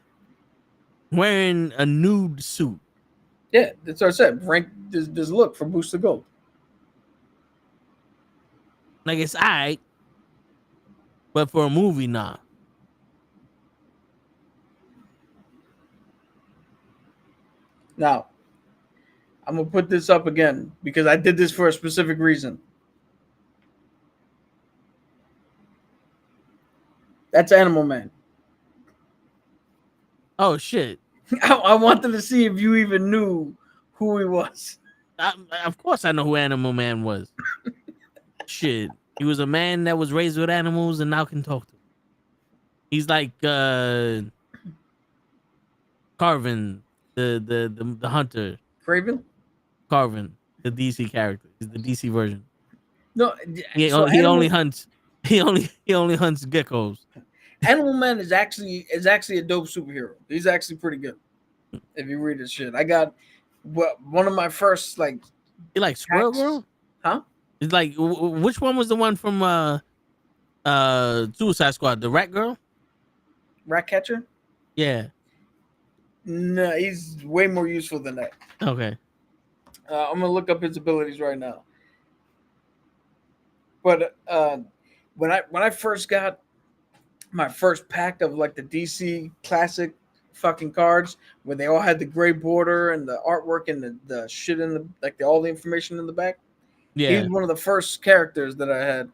Speaker 2: wearing a nude suit.
Speaker 4: Yeah, that's what I said. Rank this look for Booster Gold.
Speaker 2: Like, it's alright, but for a movie, nah.
Speaker 4: Now, I'm gonna put this up again because I did this for a specific reason. That's Animal Man.
Speaker 2: Oh shit!
Speaker 4: I wanted to see if you even knew who he was.
Speaker 2: Of course, I know who Animal Man was. Shit, he was a man that was raised with animals and now can talk to them. He's like Carvin, the hunter.
Speaker 4: Craven?
Speaker 2: Carvin, the DC character. He's the DC version.
Speaker 4: No,
Speaker 2: He only hunts geckos.
Speaker 4: Animal Man is actually a dope superhero. He's actually pretty good. If you read his shit, I got one of my first like.
Speaker 2: You like Squirrel Girl?
Speaker 4: Huh?
Speaker 2: It's like which one was the one from Suicide Squad? The Rat Girl?
Speaker 4: Rat Catcher?
Speaker 2: Yeah.
Speaker 4: No, he's way more useful than that.
Speaker 2: Okay.
Speaker 4: I'm gonna look up his abilities right now. But when I first got my first pack of like the DC classic fucking cards, where they all had the gray border and the artwork and the shit in the like all the information in the back. He
Speaker 2: Yeah.
Speaker 4: was one of the first characters that I had.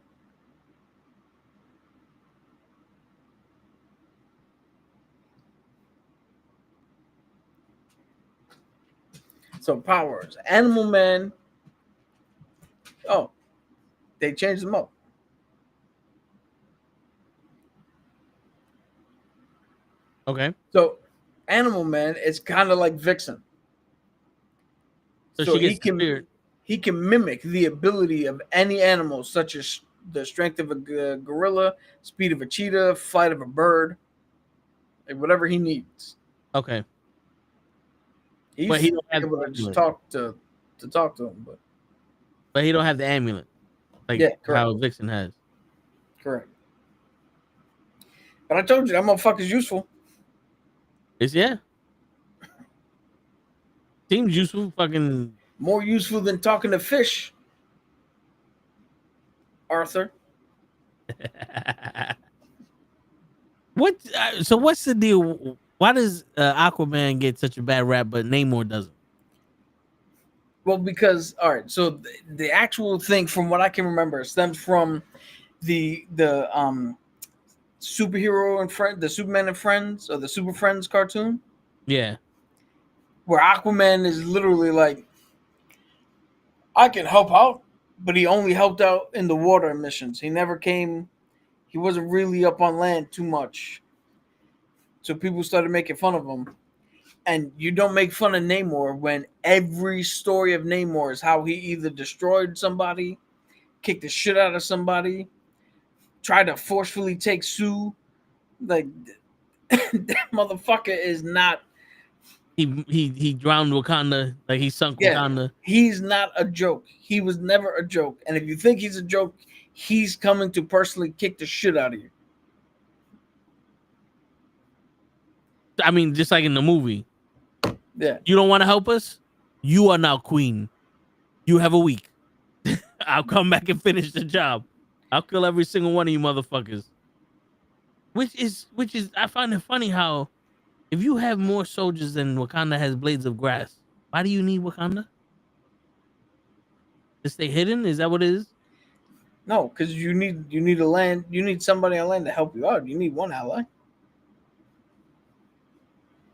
Speaker 4: So powers, Animal Man. Oh, they changed them up.
Speaker 2: Okay.
Speaker 4: So Animal Man is kind of like Vixen.
Speaker 2: So she gets
Speaker 4: he can
Speaker 2: spirit.
Speaker 4: he can mimic the ability of any animal, such as the strength of a gorilla, speed of a cheetah, flight of a bird, like whatever he needs.
Speaker 2: Okay.
Speaker 4: He's
Speaker 2: But he don't have
Speaker 4: able
Speaker 2: the
Speaker 4: to just
Speaker 2: amulet.
Speaker 4: talk to him,
Speaker 2: But he don't have the amulet. Like
Speaker 4: Yeah, correct.
Speaker 2: how Vixen has.
Speaker 4: correct. But I told you that motherfucker's useful.
Speaker 2: It's yeah. Seems useful. Fucking
Speaker 4: More useful than talking to fish, Arthur.
Speaker 2: what? So what's the deal? Why does Aquaman get such a bad rap, but Namor doesn't?
Speaker 4: Well, because all right, so the actual thing, from what I can remember, stems from the superhero and friend, the Superman and Friends, or the Super Friends cartoon,
Speaker 2: Yeah.
Speaker 4: where Aquaman is literally like, I can help out, but he only helped out in the water missions. He never came. He wasn't really up on land too much, so people started making fun of him. And you don't make fun of Namor when every story of Namor is how he either destroyed somebody, kicked the shit out of somebody, tried to forcefully take Sue. Like, that motherfucker is not.
Speaker 2: He drowned Wakanda. Like he sunk
Speaker 4: Yeah,
Speaker 2: Wakanda.
Speaker 4: he's not a joke. He was never a joke. And if you think he's a joke, he's coming to personally kick the shit out of you.
Speaker 2: I mean, just like in the movie.
Speaker 4: Yeah.
Speaker 2: You don't want to help us? You are now queen. You have a week. I'll come back and finish the job. I'll kill every single one of you motherfuckers. Which is I find it funny how if you have more soldiers than Wakanda has blades of grass, why do you need Wakanda? To stay hidden? Is that what it is?
Speaker 4: No, because you need a land. You need somebody on land to help you out. You need one ally.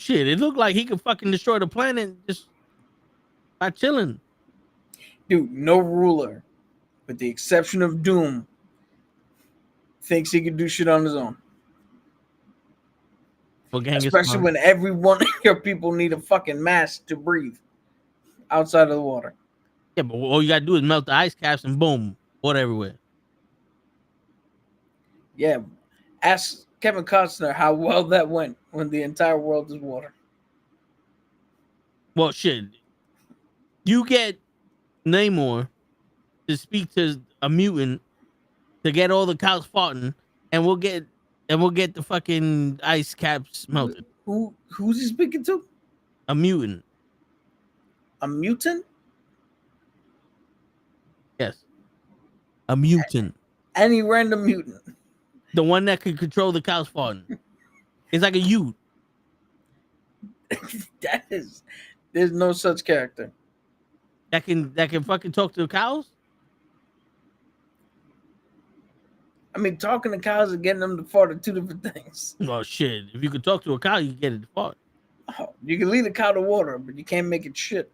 Speaker 2: Shit, it looked like he could fucking destroy the planet just by chilling.
Speaker 4: Dude, no ruler, with the exception of Doom, thinks he can do shit on his own.
Speaker 2: Well,
Speaker 4: Especially when every one of your people need a fucking mask to breathe outside of the water.
Speaker 2: Yeah, but all you gotta do is melt the ice caps and boom, water everywhere.
Speaker 4: Yeah, ask Kevin Costner how well that went when the entire world is water.
Speaker 2: Well, shit. You get Namor to speak to a mutant to get all the cows farting, and we'll get the fucking ice caps melted.
Speaker 4: Who's he speaking to?
Speaker 2: A mutant.
Speaker 4: A mutant?
Speaker 2: Yes. A mutant.
Speaker 4: Any random mutant.
Speaker 2: The one that can control the cows farting. It's like a Ute.
Speaker 4: There's no such character.
Speaker 2: That can fucking talk to the cows?
Speaker 4: I mean, talking to cows and getting them to fart are two different things.
Speaker 2: Oh shit. If you could talk to a cow, you can get it to fart.
Speaker 4: Oh, you can lead a cow to water, but you can't make it shit.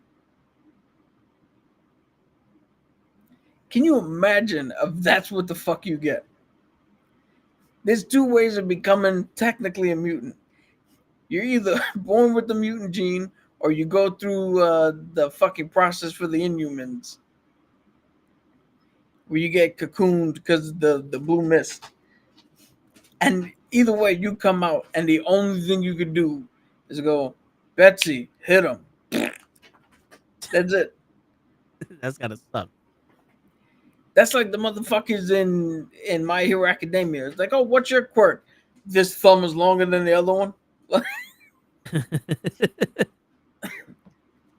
Speaker 4: Can you imagine if that's what the fuck you get? There's two ways of becoming technically a mutant. You're either born with the mutant gene or you go through the fucking process for the Inhumans, where you get cocooned because of the blue mist. And either way, you come out, and the only thing you could do is go, Betsy, hit him. That's it.
Speaker 2: That's gotta suck.
Speaker 4: That's like the motherfuckers in My Hero Academia. It's like, oh, what's your quirk? This thumb is longer than the other one.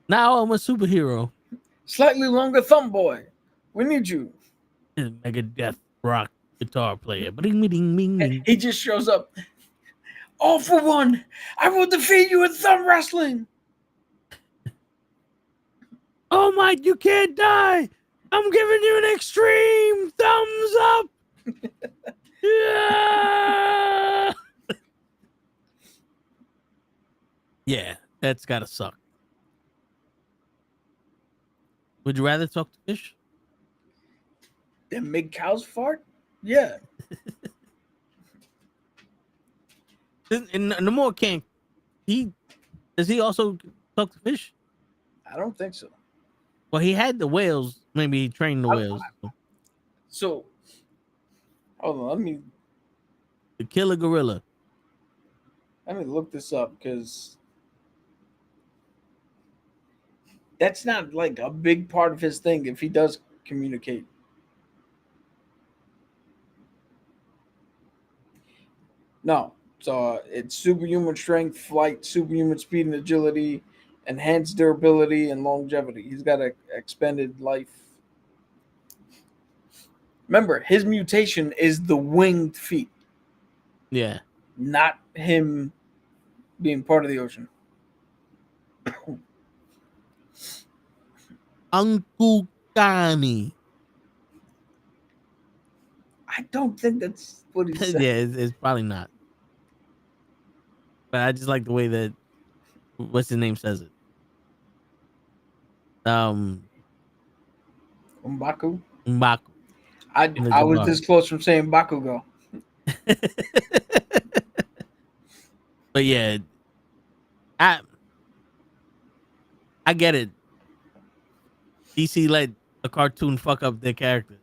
Speaker 2: Now I'm a superhero.
Speaker 4: Slightly longer thumb boy. We need you.
Speaker 2: Megadeth rock guitar player. Bing, bing, bing, bing.
Speaker 4: He just shows up. All for one. I will defeat you in thumb wrestling.
Speaker 2: Oh my, you can't die. I'm giving you an extreme thumbs up. Yeah. Yeah, that's gotta suck. Would you rather talk to fish?
Speaker 4: Then make cows fart? Yeah.
Speaker 2: And no more can't does he also talk to fish?
Speaker 4: I don't think so.
Speaker 2: Well, he had the whales. Maybe he trained the whales
Speaker 4: So, hold on.
Speaker 2: to kill a gorilla.
Speaker 4: Let me look this up because that's not like a big part of his thing if he does communicate. No. So it's superhuman strength, flight, superhuman speed and agility, enhanced durability, and longevity. He's got an expended life. Remember, his mutation is the winged feet,
Speaker 2: Yeah.
Speaker 4: not him being part of the ocean.
Speaker 2: Uncle Kani.
Speaker 4: I don't think that's what he said.
Speaker 2: Yeah, it's probably not. But I just like the way that what's his name says it.
Speaker 4: M'Baku.
Speaker 2: M'Baku.
Speaker 4: I was this close from saying Bakugo.
Speaker 2: But yeah, I get it. DC let a cartoon fuck up their character,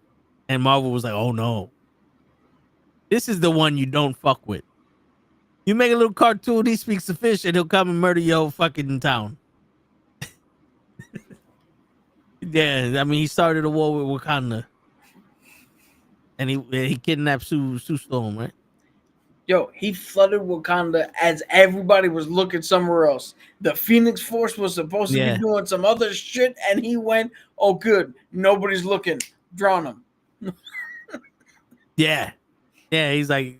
Speaker 2: and Marvel was like, "Oh no, this is the one you don't fuck with. You make a little cartoon, he speaks to fish, and he'll come and murder your whole fucking town." Yeah, I mean, he started a war with Wakanda, and he kidnapped Sue Storm, right?
Speaker 4: Yo, he flooded Wakanda as everybody was looking somewhere else. The Phoenix Force was supposed to be doing some other shit, and he went, "Oh, good, nobody's looking. Drown him."
Speaker 2: Yeah. He's like,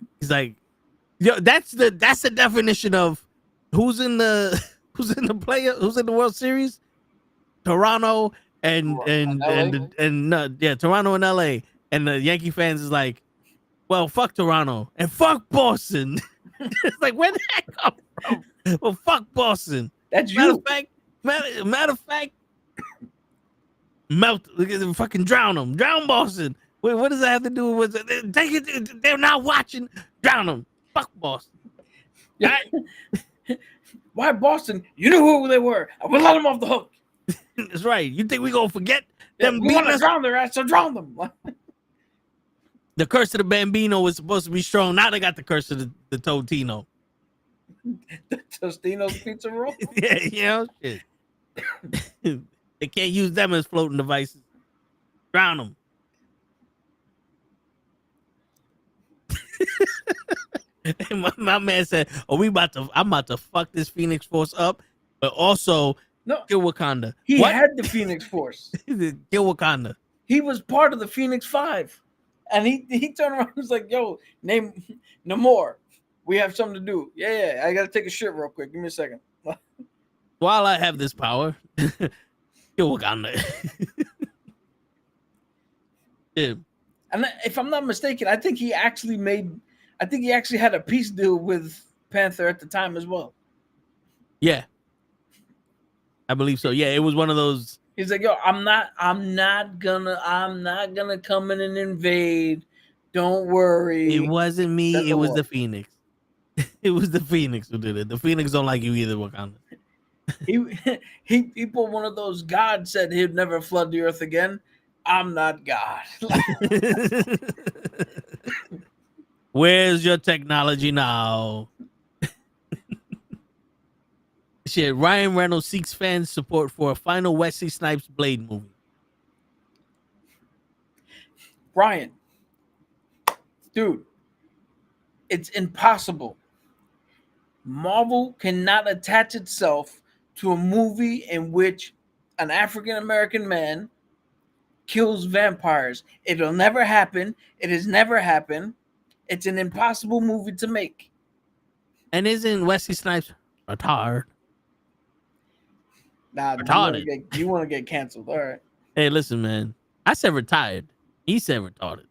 Speaker 2: yo, that's the definition of who's in the World Series, Toronto Toronto and LA, and the Yankee fans is like, well, fuck Toronto and fuck Boston. It's like, where did that come from? Well, fuck Boston.
Speaker 4: That's you.
Speaker 2: Matter of fact, fucking drown them. Drown Boston. Wait, what does that have to do with it? They're not watching. Drown them. Fuck Boston.
Speaker 4: Yeah. Why Boston? You knew who they were. I will let them off the hook.
Speaker 2: That's right. You think we gonna forget them
Speaker 4: we
Speaker 2: beating
Speaker 4: want to
Speaker 2: us?
Speaker 4: drown their ass, so drown them.
Speaker 2: The curse of the Bambino was supposed to be strong. Now they got the curse of the Totino.
Speaker 4: The Tostino's pizza roll?
Speaker 2: Yeah, you know, shit. They can't use them as floating devices. Drown them. And my man said, "Oh, I'm about to fuck this Phoenix Force up, but also kill Wakanda."
Speaker 4: He had the Phoenix Force.
Speaker 2: Kill Wakanda.
Speaker 4: He was part of the Phoenix Five. And he turned around and was like, "Yo, name Namor. We have something to do." Yeah, I gotta take a shit real quick. Give me a second.
Speaker 2: While I have this power, kill Wakanda. Yeah.
Speaker 4: And if I'm not mistaken, I think he actually had a peace deal with Panther at the time as well.
Speaker 2: Yeah. I believe so. Yeah, it was one of those.
Speaker 4: He's like, "Yo, I'm not gonna come in and invade. Don't worry."
Speaker 2: It wasn't me. It was the Phoenix. It was the Phoenix who did it. The Phoenix don't like you either, Wakanda.
Speaker 4: He pulled one of those. God said he'd never flood the earth again. I'm not God.
Speaker 2: Where's your technology now? Shit, Ryan Reynolds seeks fans' support for a final Wesley Snipes Blade movie.
Speaker 4: Brian, dude, it's impossible. Marvel cannot attach itself to a movie in which an African American man kills vampires. It'll never happen. It has never happened. It's an impossible movie to make.
Speaker 2: And isn't Wesley Snipes retired?
Speaker 4: Nah,
Speaker 2: Retarded.
Speaker 4: you want to get canceled. All right.
Speaker 2: Hey, listen, man. I said retired. He said retarded.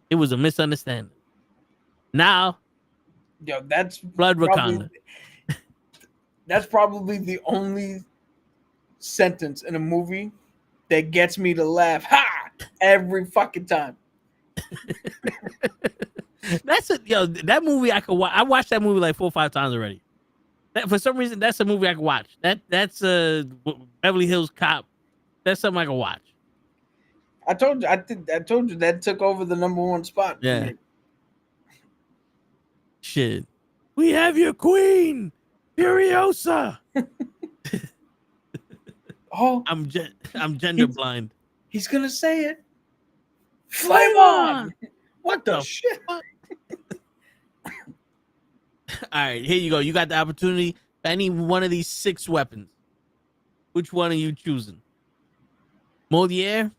Speaker 2: It was a misunderstanding. Now,
Speaker 4: Yo, that's
Speaker 2: Blood Wakanda.
Speaker 4: That's probably the only sentence in a movie that gets me to laugh every fucking time.
Speaker 2: That movie I could watch. I watched that movie like 4 or 5 times already. For some reason, that's a movie I can watch. That's Beverly Hills Cop. That's something I can watch.
Speaker 4: I told you that took over the #1 spot.
Speaker 2: Yeah. Shit. We have your queen, Furiosa.
Speaker 4: Oh,
Speaker 2: I'm gender blind.
Speaker 4: he's gonna say it. Flame on! What the shit?
Speaker 2: All right, here you go. You got the opportunity for any one of these 6 weapons. Which one are you choosing? Moliere,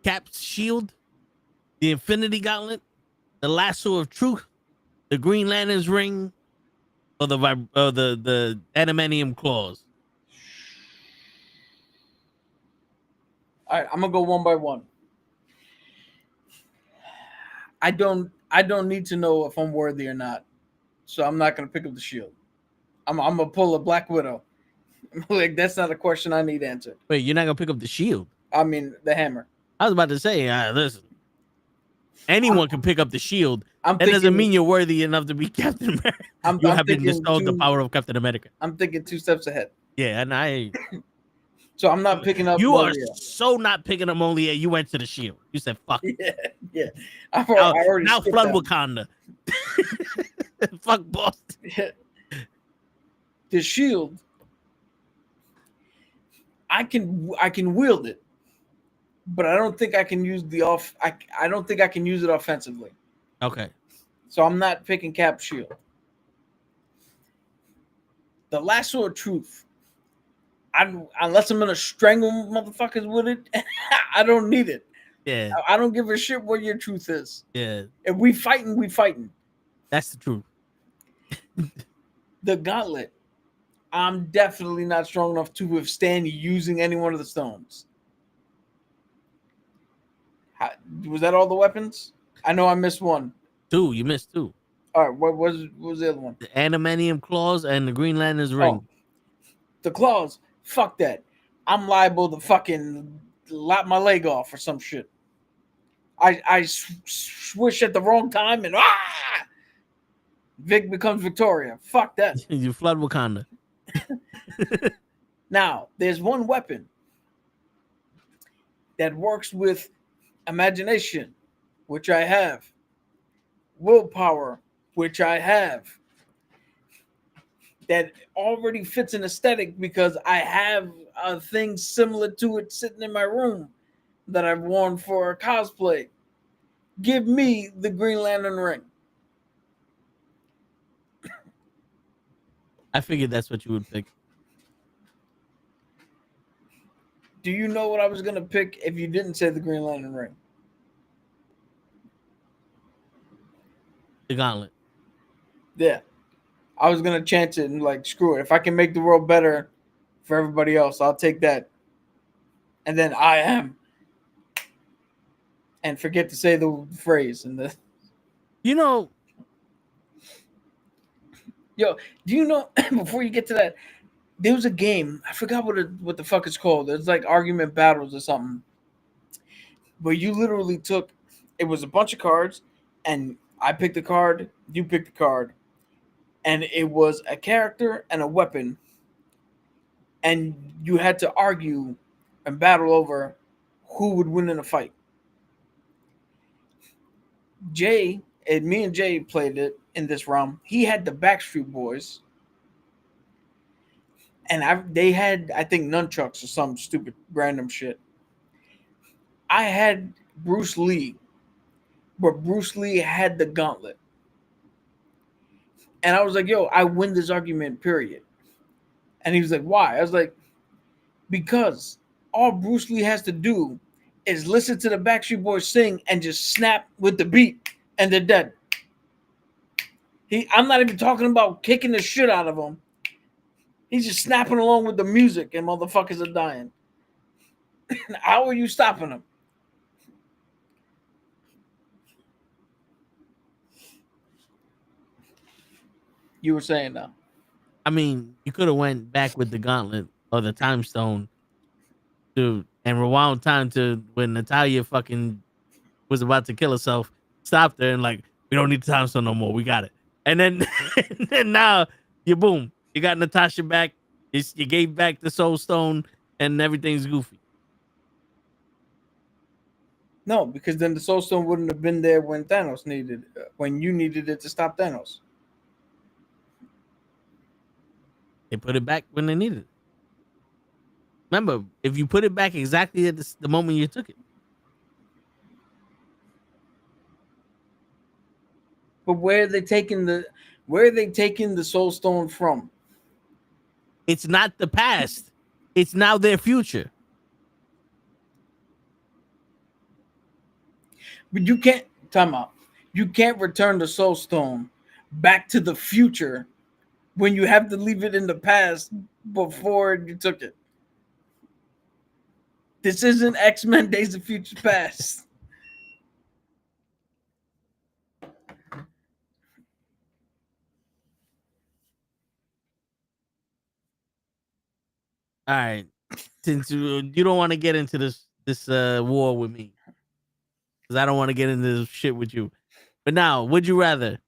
Speaker 2: Cap's shield, the Infinity Gauntlet, the Lasso of Truth, the Green Lantern's ring, or the adamantium claws.
Speaker 4: All right, I'm gonna go one by one. I don't need to know if I'm worthy or not, so I'm not gonna pick up the shield. I'm gonna pull a Black Widow. Like, that's not a question I need answered.
Speaker 2: Wait, you're not gonna pick up the shield?
Speaker 4: I mean, the hammer.
Speaker 2: I was about to say, listen. Anyone can pick up the shield.
Speaker 4: That
Speaker 2: doesn't mean you're worthy enough to be Captain America. You have been
Speaker 4: thinking
Speaker 2: installed the power of Captain America.
Speaker 4: I'm thinking 2 steps ahead.
Speaker 2: Yeah, and
Speaker 4: So I'm not picking up.
Speaker 2: You
Speaker 4: Moliere.
Speaker 2: are so not picking up Moliere. You went to the shield. You said, "Fuck."
Speaker 4: Yeah. I already
Speaker 2: now
Speaker 4: skipped
Speaker 2: flood
Speaker 4: that.
Speaker 2: Wakanda. Fuck Boston.
Speaker 4: Yeah. The shield. I can wield it, but I don't think I can use I don't think I can use it offensively.
Speaker 2: Okay.
Speaker 4: So I'm not picking Cap's shield. The Lasso of Truth. Unless I'm gonna strangle motherfuckers with it, I don't need it.
Speaker 2: Yeah.
Speaker 4: I don't give a shit what your truth is.
Speaker 2: Yeah.
Speaker 4: If we fighting, we fighting.
Speaker 2: That's the truth.
Speaker 4: The gauntlet. I'm definitely not strong enough to withstand using any one of the stones. Was that all the weapons? I know I missed one.
Speaker 2: 2. You missed 2.
Speaker 4: All right, what was the other one?
Speaker 2: The adamantium claws and the Green Lantern's ring.
Speaker 4: The claws. Fuck that. I'm liable to fucking lop my leg off or some shit. I swish at the wrong time and Vic becomes Victoria. Fuck that.
Speaker 2: You flood Wakanda.
Speaker 4: Now, there's one weapon that works with imagination, which I have, willpower, which I have, that already fits an aesthetic because I have a thing similar to it sitting in my room that I've worn for a cosplay. Give me the Green Lantern ring.
Speaker 2: I figured that's what you would pick.
Speaker 4: Do you know what I was going to pick if you didn't say the Green Lantern ring?
Speaker 2: The gauntlet.
Speaker 4: Yeah. I was going to chance it and screw it. If I can make the world better for everybody else, I'll take that. And then I am. And forget to say the phrase. And
Speaker 2: Yo,
Speaker 4: do you know, before you get to that, there was a game. I forgot what the fuck it's called. It's like argument battles or something. Where you literally it was a bunch of cards, and I picked a card, you picked a card. And it was a character and a weapon. And you had to argue and battle over who would win in a fight. Me and Jay played it in this round. He had the Backstreet Boys. And they had, I think, nunchucks or some stupid random shit. I had Bruce Lee. But Bruce Lee had the gauntlet. And I was like, yo, I win this argument, period. And he was like, why? I was like, because all Bruce Lee has to do is listen to the Backstreet Boys sing and just snap with the beat, and they're dead. I'm not even talking about kicking the shit out of them. He's just snapping along with the music, and motherfuckers are dying. How are you stopping them? You were saying now.
Speaker 2: I mean, you could have went back with the gauntlet or the time stone and rewound time to when Natalia fucking was about to kill herself, stopped her and like, we don't need the time stone no more. We got it. And then, and then now you boom, you got Natasha back. You gave back the soul stone and everything's goofy.
Speaker 4: No, because then the soul stone wouldn't have been there when Thanos needed it, when you needed it to stop Thanos.
Speaker 2: They put it back when they needed it. Remember, if you put it back exactly at the moment you took it.
Speaker 4: But where are they taking the soul stone from?
Speaker 2: It's not the past. It's now their future.
Speaker 4: But you can't time out. You can't return the soul stone back to the future when you have to leave it in the past before you took it. This isn't X-Men Days of Future Past.
Speaker 2: All right. Since you don't want to get into this war with me, because I don't want to get into this shit with you. But now, would you rather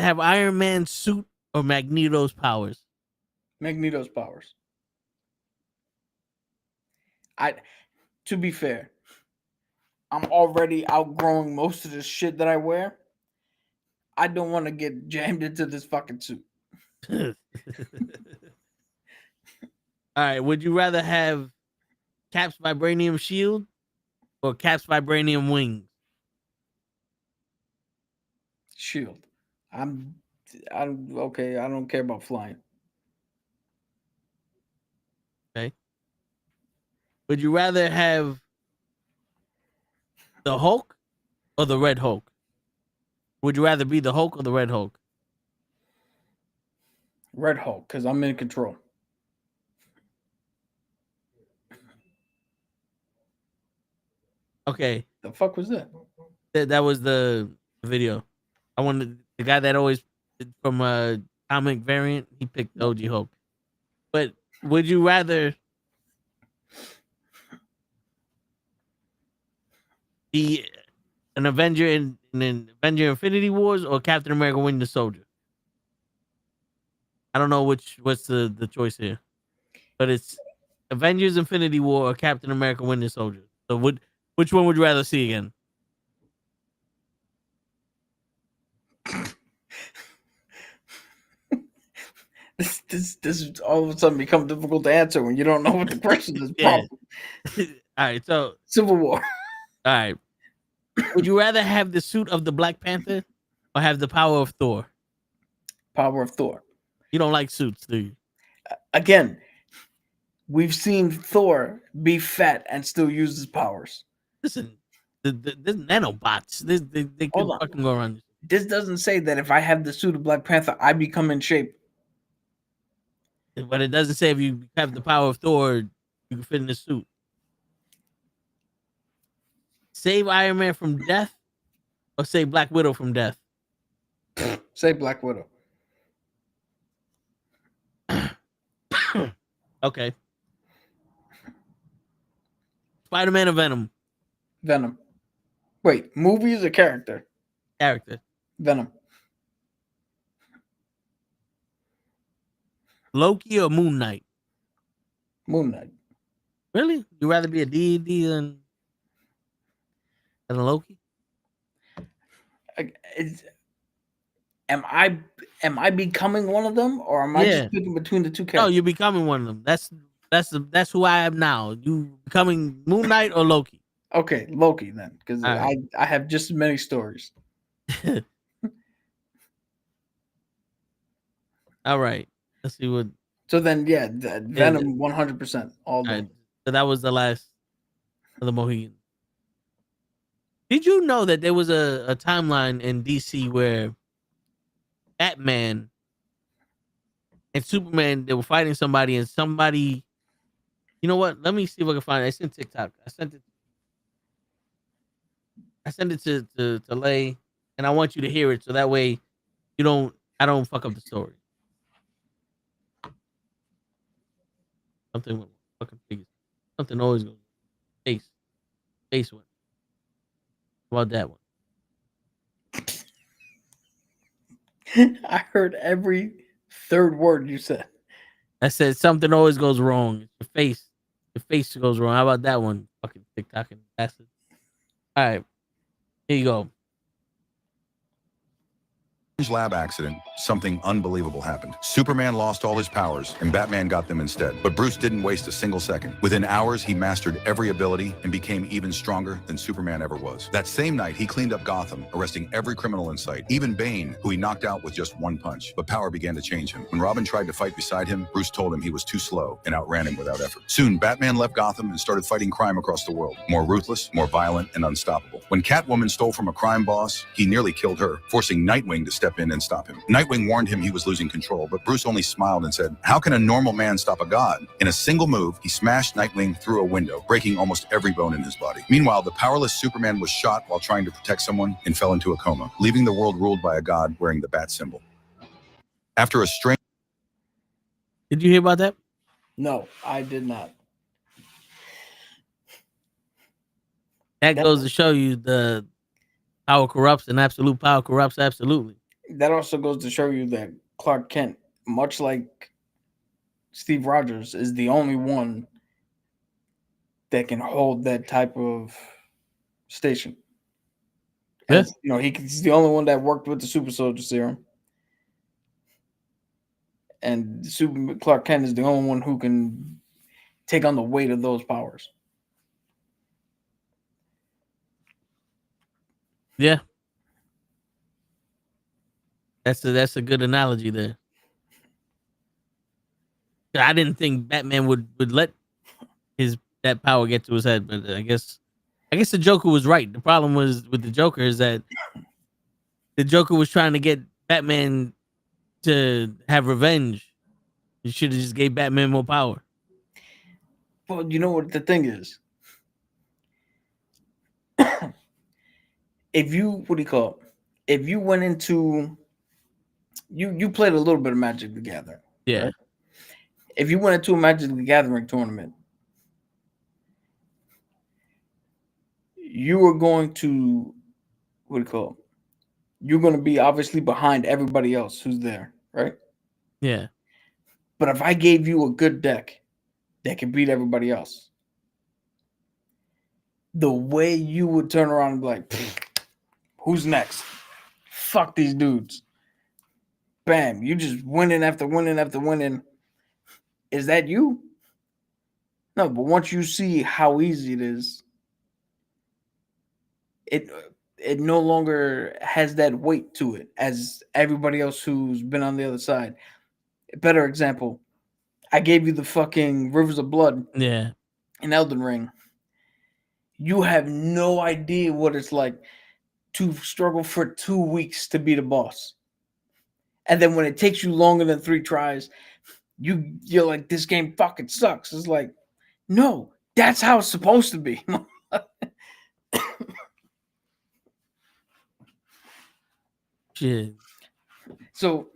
Speaker 2: have Iron Man's suit or Magneto's powers?
Speaker 4: Magneto's powers. To be fair, I'm already outgrowing most of the shit that I wear. I don't want to get jammed into this fucking suit.
Speaker 2: All right. Would you rather have Cap's vibranium shield or Cap's vibranium wings?
Speaker 4: Shield. I'm okay. I don't care about flying.
Speaker 2: Okay. Would you rather have the Hulk or the Red Hulk? Would you rather be the Hulk or the Red Hulk?
Speaker 4: Red Hulk, because I'm in control.
Speaker 2: Okay.
Speaker 4: The fuck was that?
Speaker 2: That was the video. I wanted the guy that always from a comic variant. He picked OG Hulk. But would you rather be an Avenger in Avenger Infinity Wars or Captain America Winter Soldier? I don't know what's the choice here, but it's Avengers Infinity War or Captain America Winter Soldier. So which one would you rather see again?
Speaker 4: This all of a sudden become difficult to answer when you don't know what the question is.
Speaker 2: Yeah. All right, so
Speaker 4: Civil War.
Speaker 2: All right. Would you rather have the suit of the Black Panther or have the power of Thor?
Speaker 4: Power of Thor.
Speaker 2: You don't like suits, do you?
Speaker 4: Again, we've seen Thor be fat and still use his powers.
Speaker 2: Listen, the nanobots, they can fucking go around.
Speaker 4: This doesn't say that if I have the suit of Black Panther, I become in shape.
Speaker 2: But it doesn't say if you have the power of Thor, you can fit in the suit. Save Iron Man from death or save Black Widow from death?
Speaker 4: Save Black Widow.
Speaker 2: Okay. Spider-Man or Venom?
Speaker 4: Venom. Wait, movie is a character?
Speaker 2: Character.
Speaker 4: Venom.
Speaker 2: Loki or Moon Knight?
Speaker 4: Moon Knight.
Speaker 2: Really? You rather be a D&D than a Loki?
Speaker 4: Am I becoming one of them, or am I just picking between the two characters?
Speaker 2: No, you're becoming one of them. That's who I am now. You becoming Moon Knight or Loki?
Speaker 4: Okay, Loki then, because
Speaker 2: right.
Speaker 4: I have just as many stories.
Speaker 2: All right. Let's see what.
Speaker 4: So then, yeah, Venom 100% all day.
Speaker 2: Right. So that was the last of the Mohegans. Did you know that there was a timeline in DC where Batman and Superman, they were fighting somebody, and somebody, you know what? Let me see if I can find it. It's in TikTok. I sent it to Lay, and I want you to hear it so that way I don't fuck up the story. Something with fucking figures. Something always goes. Face one. How about that one?
Speaker 4: I heard every third word you said.
Speaker 2: I said something always goes wrong. Your face goes wrong. How about that one? Fucking TikTok and bastard. All right, here you go.
Speaker 6: Lab accident, something unbelievable happened. Superman lost all his powers and Batman got them instead. But Bruce didn't waste a single second. Within hours, he mastered every ability and became even stronger than Superman ever was. That same night, he cleaned up Gotham, arresting every criminal in sight, even Bane, who he knocked out with just one punch. But power began to change him. When Robin tried to fight beside him, Bruce told him he was too slow and outran him without effort. Soon, Batman left Gotham and started fighting crime across the world. More ruthless, more violent, and unstoppable. When Catwoman stole from a crime boss, he nearly killed her, forcing Nightwing to step in and stop him. Nightwing warned him he was losing control, but Bruce only smiled and said, "How can a normal man stop a god?" In a single move, he smashed Nightwing through a window, breaking almost every bone in his body. Meanwhile, the powerless Superman was shot while trying to protect someone and fell into a coma, leaving the world ruled by a god wearing the bat symbol. After a strange...
Speaker 2: Did you hear about that?
Speaker 4: No, I did not.
Speaker 2: That goes to show you the power corrupts and absolute power corrupts absolutely.
Speaker 4: That also goes to show you that Clark Kent, much like Steve Rogers, is the only one that can hold that type of station.
Speaker 2: Yeah.
Speaker 4: You know, he's the only one that worked with the Super Soldier Serum. And Clark Kent is the only one who can take on the weight of those powers.
Speaker 2: Yeah. That's a good analogy there. I didn't think Batman would let that power get to his head, but I guess the Joker was right. The problem was with the Joker is that the Joker was trying to get Batman to have revenge. You should have just gave Batman more power.
Speaker 4: Well, you know what the thing is? If you went into you played a little bit of Magic the Gathering.
Speaker 2: Yeah.
Speaker 4: Right? If you went into a Magic the Gathering tournament, you were going to you're going to be obviously behind everybody else who's there, right?
Speaker 2: Yeah.
Speaker 4: But if I gave you a good deck that can beat everybody else, the way you would turn around and be like, who's next? Fuck these dudes. Bam, you just winning after winning after winning. Is that you? No, but once you see how easy it is, it no longer has that weight to it as everybody else who's been on the other side. A better example, I gave you the fucking Rivers of Blood
Speaker 2: Yeah.
Speaker 4: in Elden Ring. You have no idea what it's like to struggle for 2 weeks to beat a boss. And then when it takes you longer than 3 tries, you're like, this game fucking sucks. It's like, no, that's how it's supposed to be.
Speaker 2: Shit.
Speaker 4: So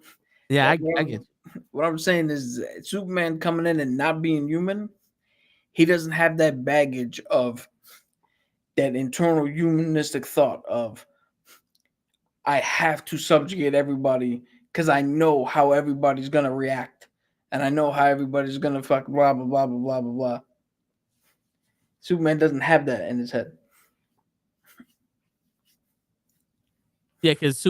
Speaker 2: Yeah, I get you.
Speaker 4: What I'm saying is Superman coming in and not being human, he doesn't have that baggage of that internal humanistic thought of, I have to subjugate everybody because I know how everybody's going to react. And I know how everybody's going to fuck blah, blah, blah, blah, blah, blah, blah. Superman doesn't have that in his head.
Speaker 2: Yeah, because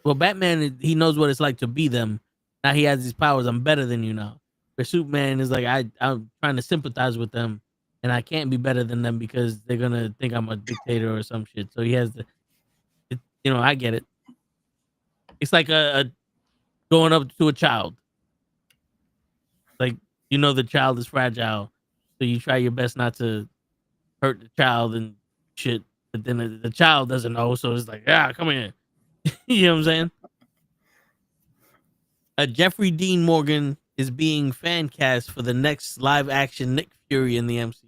Speaker 2: Batman, he knows what it's like to be them. Now he has these powers. I'm better than you now. But Superman is like, I'm trying to sympathize with them, and I can't be better than them because they're going to think I'm a dictator or some shit. So he has I get it. It's like a going up to a child. Like, you know, the child is fragile, so you try your best not to hurt the child and shit. But then the child doesn't know, so it's like, yeah, come here. You know what I'm saying? Jeffrey Dean Morgan is being fan cast for the next live action Nick Fury in the MCU.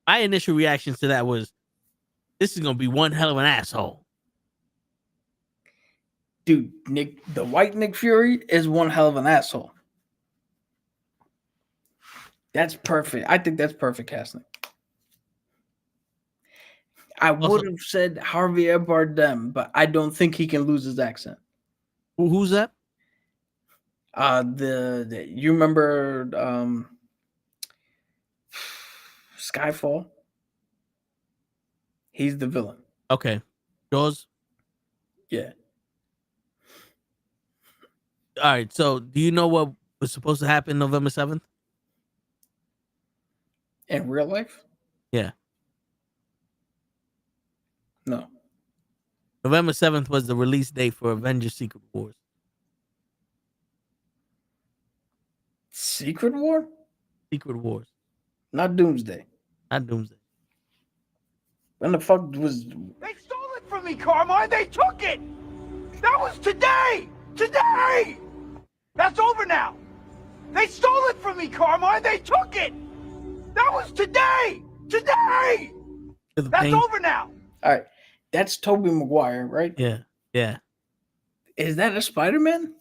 Speaker 2: My initial reaction to that was, this is gonna be one hell of an asshole.
Speaker 4: Dude, the white Nick Fury is one hell of an asshole. That's perfect. I think that's perfect casting. I would have said Javier Bardem, but I don't think he can lose his accent.
Speaker 2: Who's that?
Speaker 4: You remember Skyfall? He's the villain.
Speaker 2: Okay. Jaws?
Speaker 4: Yeah.
Speaker 2: All right. So, do you know what was supposed to happen November 7th?
Speaker 4: In real life?
Speaker 2: Yeah.
Speaker 4: No.
Speaker 2: November 7th was the release date for Avengers Secret Wars.
Speaker 4: Secret War?
Speaker 2: Secret Wars.
Speaker 4: Not Doomsday.
Speaker 2: Not Doomsday.
Speaker 4: When the fuck was...
Speaker 7: They stole it from me, Carmine! They took it! That was today! Today! That's over now! They stole it from me, Carmine! They took it! That was today! Today! That's over now!
Speaker 4: All right. That's Tobey Maguire, right?
Speaker 2: Yeah. Yeah.
Speaker 4: Is that a Spider-Man?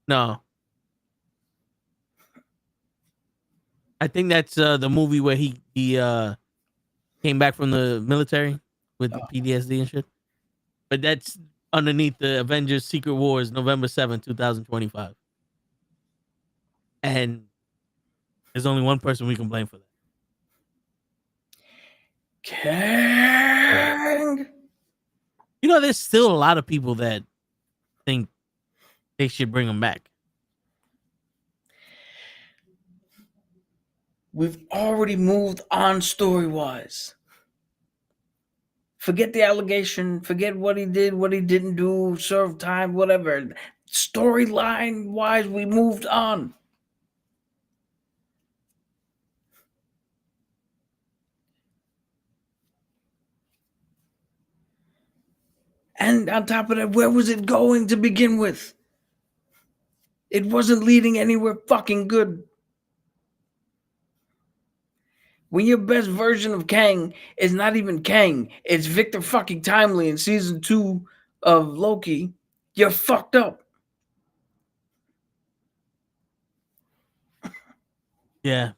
Speaker 2: No. I think that's the movie where he came back from the military with the PTSD and shit. But that's underneath the Avengers Secret Wars, November 7th, 2025. And there's only one person we can blame for that.
Speaker 4: Kang.
Speaker 2: You know, there's still a lot of people that think they should bring him back.
Speaker 4: We've already moved on story-wise. Forget the allegation. Forget what he did, what he didn't do, serve time, whatever. Storyline-wise, we moved on. And on top of that, where was it going to begin with? It wasn't leading anywhere fucking good. When your best version of Kang is not even Kang, it's Victor fucking Timely in season 2 of Loki, you're fucked up.
Speaker 2: Yeah.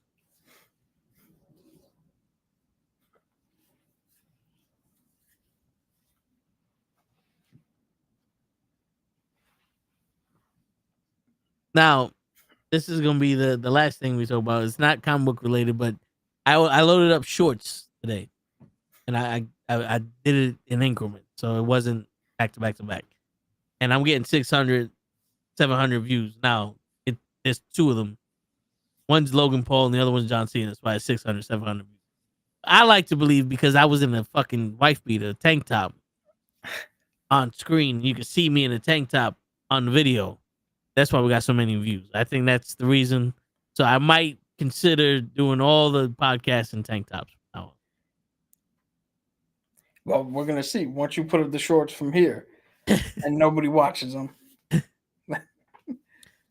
Speaker 2: Now, this is gonna be the last thing we talk about. It's not comic book related, but I loaded up shorts today, and I did it in increments, so it wasn't back to back to back. And I'm getting 600, 700 views now. There's two of them. One's Logan Paul, and the other one's John Cena. That's why it's 600, 700 views. I like to believe because I was in a fucking wife beater, tank top, on screen. You can see me in a tank top on the video. That's why we got so many views. I think that's the reason. So I might consider doing all the podcasts in tank tops now.
Speaker 4: Well, we're going to see once you put up the shorts from here and nobody watches them.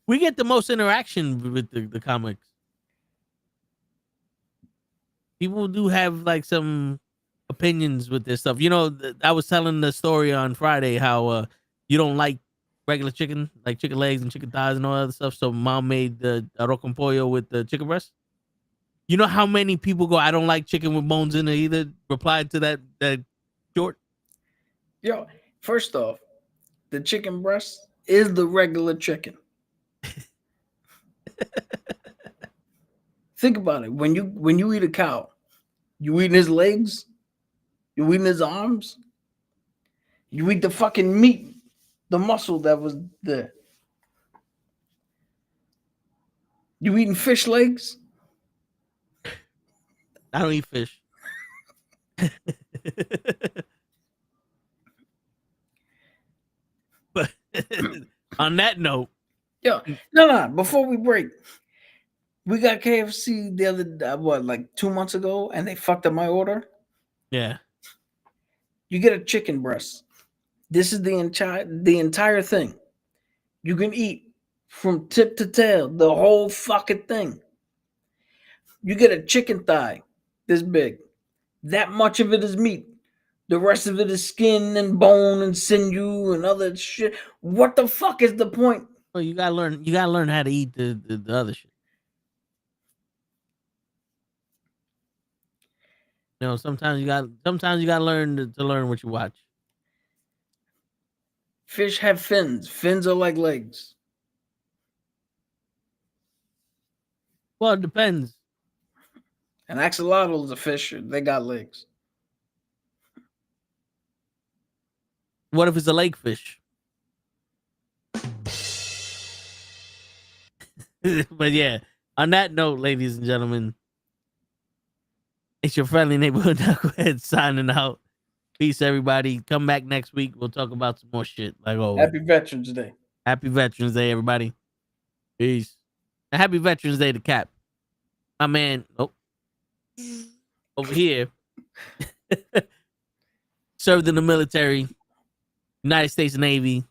Speaker 2: We get the most interaction with the comics. People do have like some opinions with this stuff. You know, I was telling the story on Friday how you don't like regular chicken, like chicken legs and chicken thighs and all that other stuff. So mom made the arroz con pollo with the chicken breast. You know how many people go, I don't like chicken with bones in it either? Replied to that short.
Speaker 4: Yo, first off, the chicken breast is the regular chicken. Think about it. When you eat a cow, you eating his legs, you eating his arms, you eat the fucking meat, the muscle that was there. You eating fish legs?
Speaker 2: I don't eat fish. On that note,
Speaker 4: Yo, no. Before we break, we got KFC the other like 2 months ago, and they fucked up my order.
Speaker 2: yeah.
Speaker 4: You get a chicken breast. This is the entire thing. You can eat from tip to tail, the whole fucking thing. You get a chicken thigh this big. That much of it is meat. The rest of it is skin and bone and sinew and other shit. What the fuck is the point?
Speaker 2: Well, you gotta learn how to eat the other shit. You know, sometimes you gotta learn to learn what you watch.
Speaker 4: Fish have fins. Fins are like legs.
Speaker 2: Well, it depends.
Speaker 4: An axolotl is a fish. They got legs.
Speaker 2: What if it's a lake fish? But yeah, on that note, ladies and gentlemen, it's your friendly neighborhood knucklehead signing out. Peace, everybody. Come back next week. We'll talk about some more shit. Like always.
Speaker 4: Happy Veterans Day.
Speaker 2: Happy Veterans Day, everybody. Peace. And happy Veterans Day to Cap. My man, over here, served in the military, United States Navy.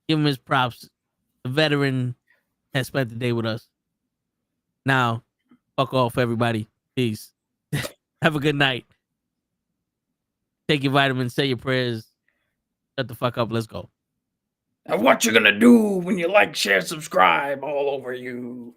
Speaker 2: Give him his props. The veteran has spent the day with us. Now, fuck off, everybody. Peace. Have a good night. Take your vitamins, say your prayers. Shut the fuck up. Let's go.
Speaker 4: And what you gonna do when you like, share, subscribe all over you?